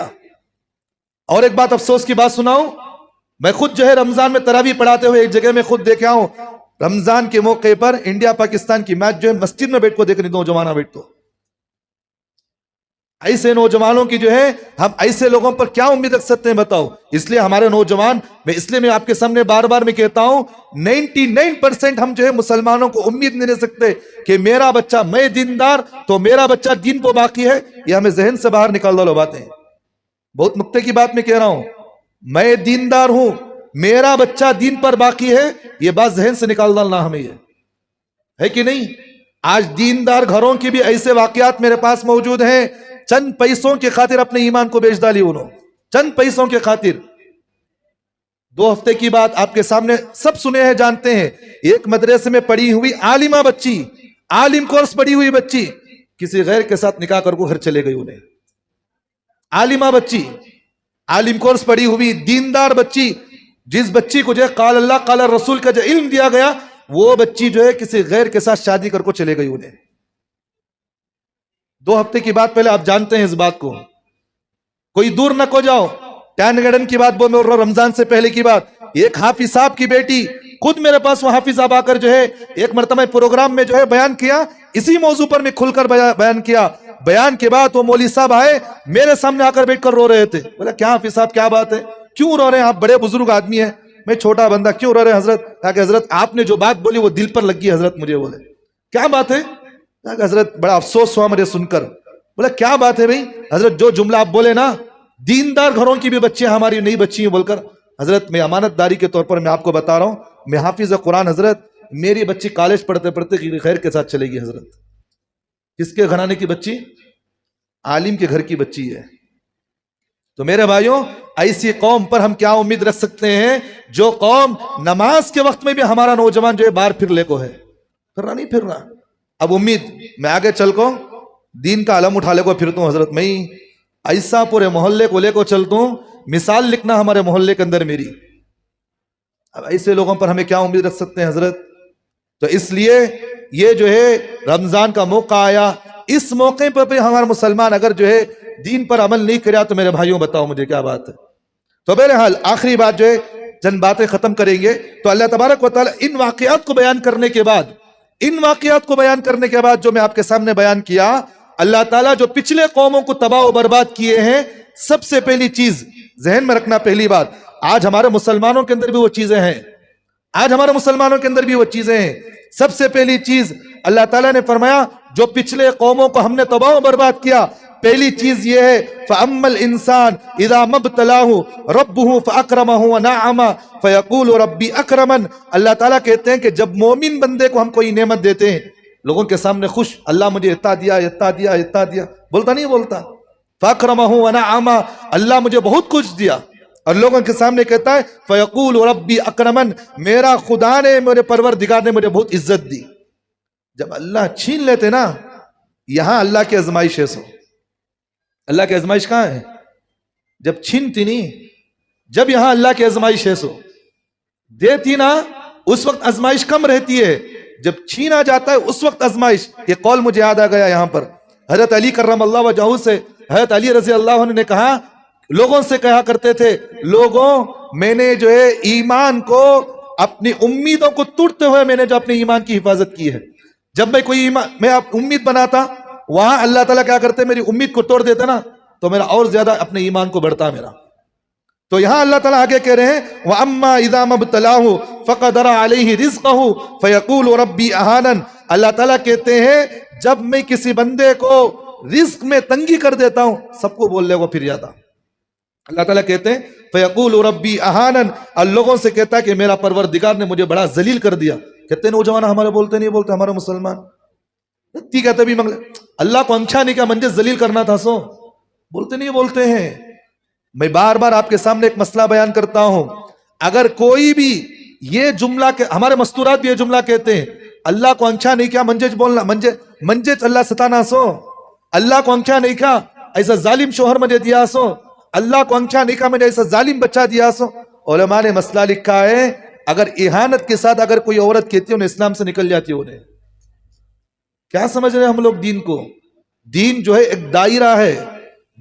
और एक बात अफसोस की बात सुनाऊं, मैं खुद जो है रमजान में तरावी पढ़ाते हुए एक जगह में खुद देखे आऊं, रमजान के मौके पर इंडिया पाकिस्तान की मैच जो है मस्जिद में बैठ को देखने नौजवान बैठ तो। ऐसे नौजवानों की जो है हम ऐसे लोगों पर क्या उम्मीद रख सकते हैं बताओ? इसलिए हमारे नौजवान, मैं आपके सामने बार बार मैं कहता हूं, 99% हम जो है मुसलमानों को उम्मीद नहीं दे सकते कि मेरा बच्चा, मैं दीनदार तो मेरा बच्चा दीन को बाकी है। ये हमें जहन से बाहर निकाल दो बातें। बहुत नुक्ते की बात मैं कह रहा हूं, मैं दीनदार हूं, मेरा बच्चा दीन पर बाकी है, ये बात जहन से निकाल डालना हमें, ये है कि नहीं? आज दीनदार घरों की भी ऐसे वाकयात मेरे पास मौजूद हैं, चंद पैसों के खातिर अपने ईमान को बेच डाली उन्होंने, चंद पैसों के खातिर। 2 हफ्ते की बात आपके सामने सब सुने हैं, जानते हैं। एक मदरसे में पढ़ी हुई आलिमा बच्ची, आलिम कोर्स पढ़ी हुई बच्ची किसी गैर के साथ निकाह कर को घर चले गई। उन्हें आलिमा बच्ची, आलिम कोर्स पढ़ी हुई दीनदार बच्ची, जिस बच्ची को जो है काल अल्लाह काल रसूल का जो इल्म दिया गया, वो बच्ची जो है किसी गैर के साथ शादी कर को चले गई। उन्हें 2 हफ्ते की बात पहले, आप जानते हैं इस बात को, कोई दूर न को जाओ, टैन गार्डन की बात बोल रहा, रमजान से पहले की बात। एक हाफिज साहब की बेटी खुद मेरे पास, वो हाफिज साहब आकर जो है एक मरतबा प्रोग्राम में जो है बयान किया, इसी मौजू पर मैं खुलकर बयान किया। बयान के बाद वो मौलवी साहब आए, मेरे सामने आकर बैठकर रो रहे थे। बोला, क्या हाफिज साहब क्या बात है, क्यों रो रहे हैं? आप बड़े बुजुर्ग आदमी है, मैं छोटा बंदा, क्यों रो रहे हैं हजरत? कहा कि हजरत आपने जो बात बोली वो दिल पर लग गई हजरत मुझे। बोले क्या बात है? कहा कि हजरत बड़ा अफसोस हुआ मुझे सुनकर। बोला क्या बात है भाई? हजरत जो जुमला आप बोले ना, दीनदार घरों की भी बच्चियां हमारी नहीं बच्ची हैं बोलकर। हजरत मैं अमानतदारी के तौर पर मैं आपको बता रहा हूं, मैं हाफिज कुरान हजरत, मेरी बच्ची कॉलेज पढ़ते पढ़ते खैर के साथ चलेगी हजरत। किसके घराने की बच्ची? आलिम के घर की बच्ची है। तो मेरे भाइयों, ऐसी कौम पर हम क्या उम्मीद रख सकते हैं जो कौम नमाज के वक्त में भी हमारा नौजवान जो है बाहर फिर ले को है, फिरना नहीं फिरना। अब उम्मीद मैं आगे चल को दीन का अलम उठा ले को फिरता हूं हजरत, मैं ऐसा पूरे मोहल्ले को लेकर चलता हूं, मिसाल लिखना हमारे मोहल्ले के अंदर मेरी। अब ऐसे लोगों पर हमें क्या उम्मीद रख सकते हैं हजरत? तो इसलिए ये जो है रमजान का मौका आया, इस मौके पर भी हमारे मुसलमान अगर जो है दीन पर अमल नहीं किया तो मेरे भाइयों बताओ मुझे क्या बात है। तो बहरहाल आखिरी बात जो है, चंद बातें खत्म करेंगे। तो अल्लाह तबारक व तआला इन वाक़यात को बयान करने के बाद जो मैं आपके सामने बयान किया, अल्लाह ताला जो पिछले कौमों को तबाह और बर्बाद किए हैं, सबसे पहली चीज जहन में रखना, पहली बात, आज हमारे मुसलमानों के अंदर भी वो चीजें हैं। सबसे पहली चीज अल्लाह ताला ने फरमाया, जो पिछले कौमों को हमने तबाह और बर्बाद किया, पहली चीज ये है, फअम्मल इंसान इज़ा मब्तलाहु रब्बुहु फअकरमहु व नअमा फयक़ूलु रब्बी अकरमन। अल्लाह ताला कहते हैं कि जब मोमिन बंदे को हम कोई नेमत देते हैं, लोगों के सामने खुश, अल्लाह मुझे इतना दिया, बोलता नहीं बोलता, फअकरमहु व नअमा, अल्लाह मुझे बहुत कुछ दिया, और लोगों के सामने कहता है फयक़ूलु रब्बी अकरमन, मेरा खुदा ने, मेरे परवरदिगार ने मुझे बहुत इज्जत दी। जब अल्लाह छीन लेते ना, यहां अल्लाह की आजमाइश है। सो अल्लाह की आजमाइश कहां है? जब छीनती नहीं, जब यहां अल्लाह की आजमाइश है, सो देती ना, उस वक्त आजमाइश कम रहती है, जब छीना जाता है उस वक्त आजमाइश। ये कौल मुझे याद आ गया यहां पर, हजरत अली कर्रमल्लाहु वजहू से, हजरत अली रज़ी अल्लाह अन्हु ने कहा, लोगों से कहा करते थे, लोगों मैंने जो है ईमान को, अपनी उम्मीदों को तोड़ते हुए मैंने जो अपने ईमान की हिफाजत की है। जब मैं कोई मैं उम्मीद बनाता, वहां अल्लाह ताला क्या करते, मेरी उम्मीद को तोड़ देते ना, तो मेरा और ज्यादा अपने ईमान को बढ़ता मेरा। तो यहां अल्लाह ताला आगे कह रहे हैं, व अम्मा इज़ा मब्तलाहु फ़क़दर अलैहि रिज़्क़हु फ़यक़ूलु रब्बी अहानन। अल्लाह ताला कहते हैं, जब मैं किसी बंदे को रिस्क में तंगी कर देता हूं, सबको बोल लेगा फिर ज्यादा। अल्लाह ताला कहते हैं फ़यक़ूलु रब्बी अहानन, और लोगों से कहता है कि मेरा परवरदिगार ने मुझे बड़ा जलील कर दिया। कहते नौजवान हमारे बोलते नहीं बोलते, हमारे मुसलमान कहते भी मंगले, अल्लाह को अंछा नहीं क्या मंजे जलील करना था, सो बोलते नहीं बोलते हैं। मैं बार बार आपके सामने एक मसला बयान करता हूं, अगर कोई भी ये जुमला के, हमारे मस्तूरात भी ये जुमला कहते हैं, अल्लाह को अंछा नहीं क्या मंजे बोलना, मंजे अल्लाह सताना, सो अल्लाह को अंछा नहीं क्या ऐसा जालिम शोहर मुझे दिया, सो अल्लाह को अंछा नहीं क्या मुझे ऐसा जालिम बच्चा दिया, सो। उलमा ने मसला लिखा है, अगर इहानत के साथ अगर कोई औरत कहती है, उन्हें इस्लाम से निकल जाती है। उन्हें क्या समझ रहे हैं हम लोग दीन को? दीन जो है एक दायरा है,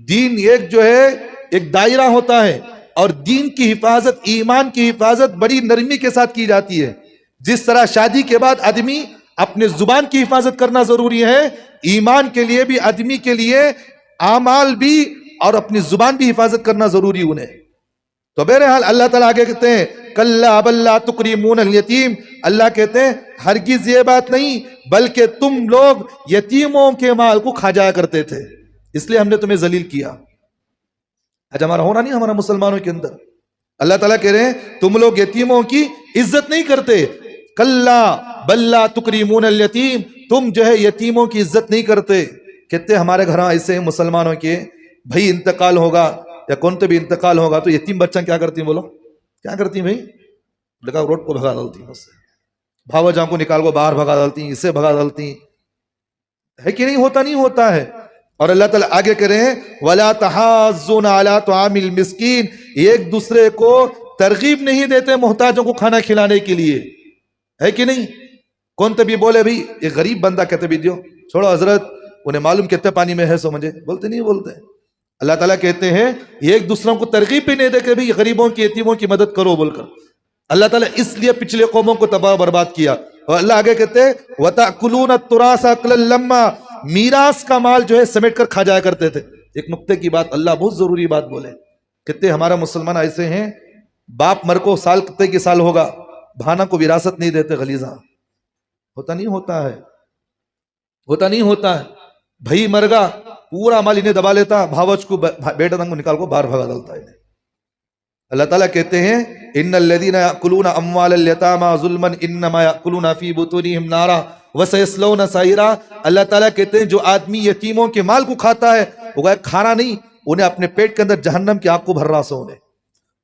दीन एक जो है एक दायरा होता है, और दीन की हिफाजत, ईमान की हिफाजत बड़ी नरमी के साथ की जाती है। जिस तरह शादी के बाद आदमी अपने जुबान की हिफाजत करना जरूरी है, ईमान के लिए भी, आदमी के लिए आमाल भी और अपनी जुबान भी हिफाजत करना जरूरी उन्हें। तो बहरहाल अल्लाह ताला आगे कहते हैं, कल्ला बल्ला तुकरीमूनल यतीम, अल्लाह कहते हैं हरगिज ये बात नहीं, बल्कि तुम लोग यतीमों के माल को खा जाया करते थे, इसलिए हमने तुम्हें जलील किया। आज हमारा होना नहीं, हमारा मुसलमानों के अंदर अल्लाह ताला कह रहे हैं तुम लोग यतीमों की इज्जत नहीं करते। कल्ला बल्ला तुकरीमूनल यतीम, तुम जो है यतीमों की इज्जत नहीं करते। कहते हमारे घर ऐसे मुसलमानों के भाई इंतकाल होगा या कौन तो भी इंतकाल होगा, तो यतीम बच्चा क्या करती है, बोलो क्या करती है भाई? लगा रोड को भगा डालती है, भावजां को निकाल को बाहर भगा डालती, इसे भगा डालती है कि नहीं? होता नहीं होता है। और अल्लाह ताला आगे कह रहे हैं, वला तहाज़्ज़ून अला तुआमिल मिस्कीन, एक दूसरे को तरगीब नहीं देते मोहताजों को खाना खिलाने के लिए, है कि नहीं? कौन तभी बोले भाई ये गरीब बंदा, कहते भी दियो, छोड़ो हजरत, उन्हें मालूम कितने पानी में है, सो मुझे बोलते नहीं बोलते। अल्लाह ताला कहते हैं एक दूसरों को तरगीब भी नहीं दे के भाई गरीबों की, यतीमों की मदद करो बोलकर। अल्लाह ताला इसलिए पिछले कौमों को तबाह बर्बाद किया। और अल्लाह आगे कहते हैं वताकुलून तुरासा अकलन लम्मा, मीरास का माल जो है समेट कर खा जाया करते थे। एक नुक्ते की बात अल्लाह बहुत जरूरी बात बोले, कहते हमारा मुसलमान ऐसे हैं, बाप मर को साल कितने की साल होगा, भाना को विरासत नहीं देते, गलीजा होता नहीं होता है, होता नहीं होता है। भाई मरगा पूरा माल इन्हें दबा लेता, भावच को बेटा को निकाल को बाहर भगा डालता है इन्हें। अल्लाह ताला कहते हैं इन्नल्लज़ीना याकुलूना अम्वालल यतामा ज़ुल्मन इन्नमा याकुलूना फी बुतूनिहिम नारा व सयस्लौना साइरा। अल्लाह ताला कहते हैं जो आदमी यतीमों के माल को खाता है, वो खाना नहीं, उन्हें अपने पेट के अंदर जहन्नम की आग को भर रहा सो उन्हें।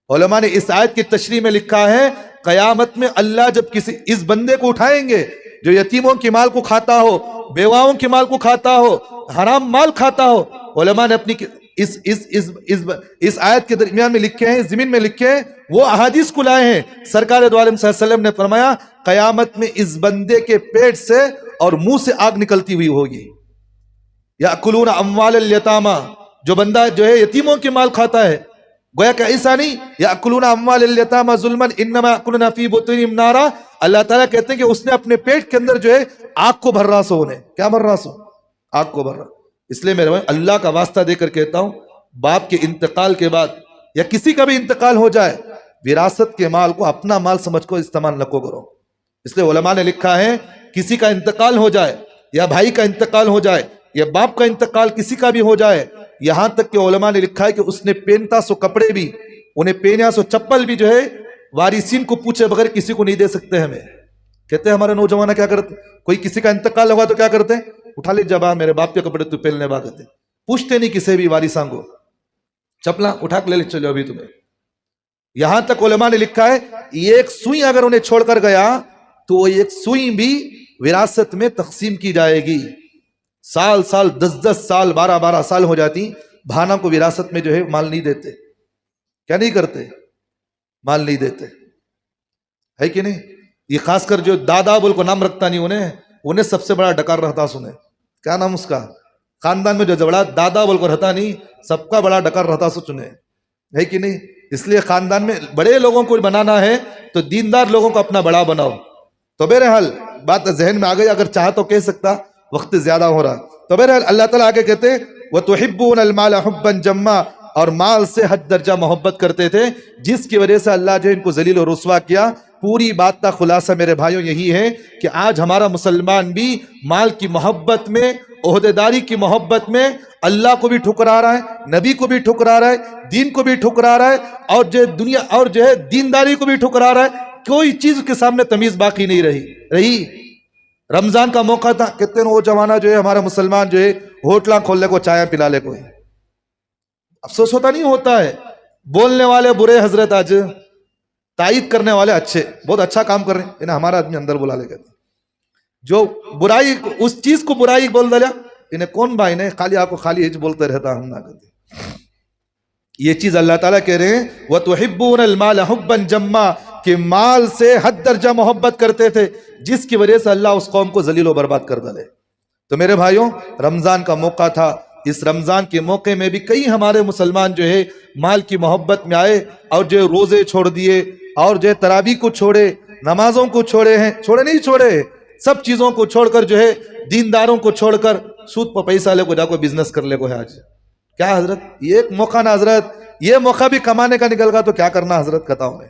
उलमा ने इस आयत की तशरीह में लिखा है, कयामत में अल्लाह जब किसी इस बंदे को उठाएंगे जो यतीमों के माल को खाता हो, बेवाओं के माल को खाता हो, हराम माल खाता हो। उलमा ने अपनी इस आयत के दरमियान में लिखे हैं, जमीन में लिखे हैं, वो अहादीस को लाए हैं। सरकार दो आलम सल्लल्लाहु अलैहि वसल्लम ने फरमाया कयामत में इस बंदे के पेट से और मुंह से आग निकलती हुई होगी। याकुलूना अम्वालल यतामा, जो बंदा जो है यतीमों के माल खाता है, गोया कि ऐसा नहीं याकुलूना अम्वाल यतामा जुल्मन इन्नमा याकुलूना फी बुतूनिहिम नारा। अल्लाह ताला कहते हैं कि उसने अपने पेट के अंदर जो है आग को भर रहा सो, उन्हें क्या भर रहा सो, आग को भर रहा। इसलिए मेरे भाई अल्लाह का वास्ता देकर कहता हूं, बाप के इंतकाल के बाद या किसी का भी इंतकाल हो जाए, विरासत के माल को अपना माल समझ को इस्तेमाल न करो। इसलिए उलमा ने लिखा है किसी का इंतकाल हो जाए या भाई का इंतकाल हो जाए या बाप का इंतकाल किसी का भी हो जाए, यहां तक कि उलमा ने लिखा है कि उसने पहनता सो कपड़े भी, उन्हें पहना सो चप्पल भी जो है वारिसीन को पूछे बगैर किसी को नहीं दे सकते। हमें कहते हैं हमारे नौजवान क्या करते, कोई किसी का इंतकाल होगा तो क्या करते हैं, उठा ले जबा मेरे बाप के कपड़े तू पहनने बा, कहते पूछते नहीं किसी भी वारिसां को, चपला उठा के ले चलो अभी तुम्हें। यहां तक उलमा ने लिखा है एक सुई अगर उन्हें छोड़कर गया तो वो एक सुई भी विरासत में तकसीम की जाएगी। साल साल 10-10 साल 12-12 साल हो जाती, भाना को विरासत में जो है माल नहीं देते। क्या नहीं करते, माल नहीं देते, है कि नहीं। ये खासकर जो दादा बोल को नाम रखता नहीं, उन्हें सबसे बड़ा डकार रहता सुने, क्या नाम उसका, खानदान में जो बड़ा दादा बोल को रहता नहीं, सबका बड़ा डकार रहता सो चुने, है कि नहीं। इसलिए खानदान में बड़े लोगों को बनाना है तो दीनदार लोगों को अपना बड़ा बनाओ। तो बहरहाल बात जहन में आ गई, अगर चाह तो कह सकता, वक्त ज्यादा हो रहा। तो बहरहाल अल्लाह ताला आगे कहते व तुहिब्बूनल माल हुब्बन जम्मा, और माल से हद दर्जा मोहब्बत करते थे, जिसकी वजह से अल्लाह जो इनको जलील और रुस्वा किया। पूरी बात का खुलासा मेरे भाइयों यही है कि आज हमारा मुसलमान भी माल की मोहब्बत में, ओहदेदारी की मोहब्बत में अल्लाह को भी ठुकरा रहा है, नबी को भी ठुकरा रहा है, दीन को भी ठुकरा रहा है, और जो दुनिया और जो है दीनदारी को भी ठुकरा रहा है। कोई चीज के सामने तमीज बाकी नहीं रही। रमजान का मौका था, कहते हैं वो जमाना जो है हमारा मुसलमान जो है होटला खोलने को, चाय पिला ले कोई, अफसोस होता नहीं होता है। बोलने वाले बुरे हजरत, आज तायद करने वाले अच्छे, बहुत अच्छा काम कर रहे हैं, इन्हें हमारा आदमी अंदर बुला ले, कहते जो बुराई उस चीज को बुराई बोल दिया, इन्हें कौन भाई ने खाली आपको खाली हिज बोलते रहता, हम ना कहते। ये चीज अल्लाह ताला कह रहे हैं व तुहिब्बूनल माल हुब्बन जम्मा, कि माल से हद दर्जा मोहब्बत करते थे, जिसकी वजह से अल्लाह उस कौम को जलील और बर्बाद कर डाले। तो मेरे भाइयों रमजान का मौका था, इस रमजान के मौके में भी कई हमारे मुसलमान जो है माल की मोहब्बत में आए और जो रोजे छोड़ दिए और जो तरावी को छोड़े, नमाजों को छोड़े हैं, छोड़े नहीं छोड़े, सब चीजों को छोड़कर जो है दीनदारों को छोड़कर सूद पर पैसा ले को जाको बिजनेस कर ले को है। आज क्या हजरत, ये एक मौका ना हजरत, ये मौका भी कमाने का निकल गया तो क्या करना हजरत, बताओ ने।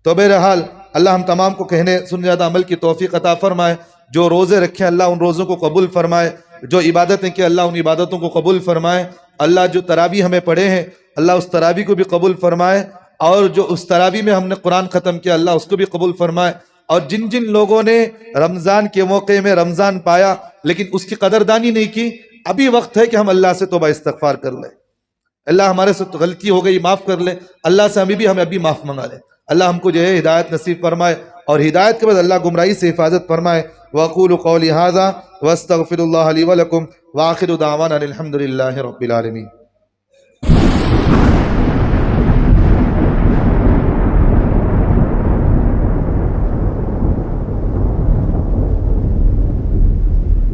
तो बहरहाल अल्लाह हम तमाम को कहने सुनने ज़्यादा अमल की तौफीक अता फरमाए। जो रोज़े रखे अल्लाह उन रोज़ों को कबूल फरमाए, जो इबादतें की अल्लाह उन इबादतों को कबूल फरमाए। अल्लाह जो तरावी हमें पढ़े हैं अल्लाह उस तरावी को भी कबूल फरमाए, और जो उस तरावी में हमने कुरान ख़त्म किया अल्लाह उसको भी कबूल फरमाए। और जिन जिन लोगों ने रमज़ान के मौके में रमज़ान पाया लेकिन उसकी कदरदानी नहीं की, अभी वक्त है कि हम अल्लाह से तौबा इस्तग़फ़ार कर लें। अल्लाह हमारे से तो गलती हो गई, माफ़ कर ले, अल्लाह से हमें अभी माफ़ मंगा ले। अल्लाह हमको जो है हिदायत नसीब फरमाए, और हिदायत के बाद अल्लाह गुमराही से हिफाजत फरमाए। वक़ूलु क़ौली हाज़ा वस्तग़फ़िरुल्लाह ली व लकुम व आख़िरु दावाना अनिल हम्दुलिल्लाहि रब्बिल आलमीन।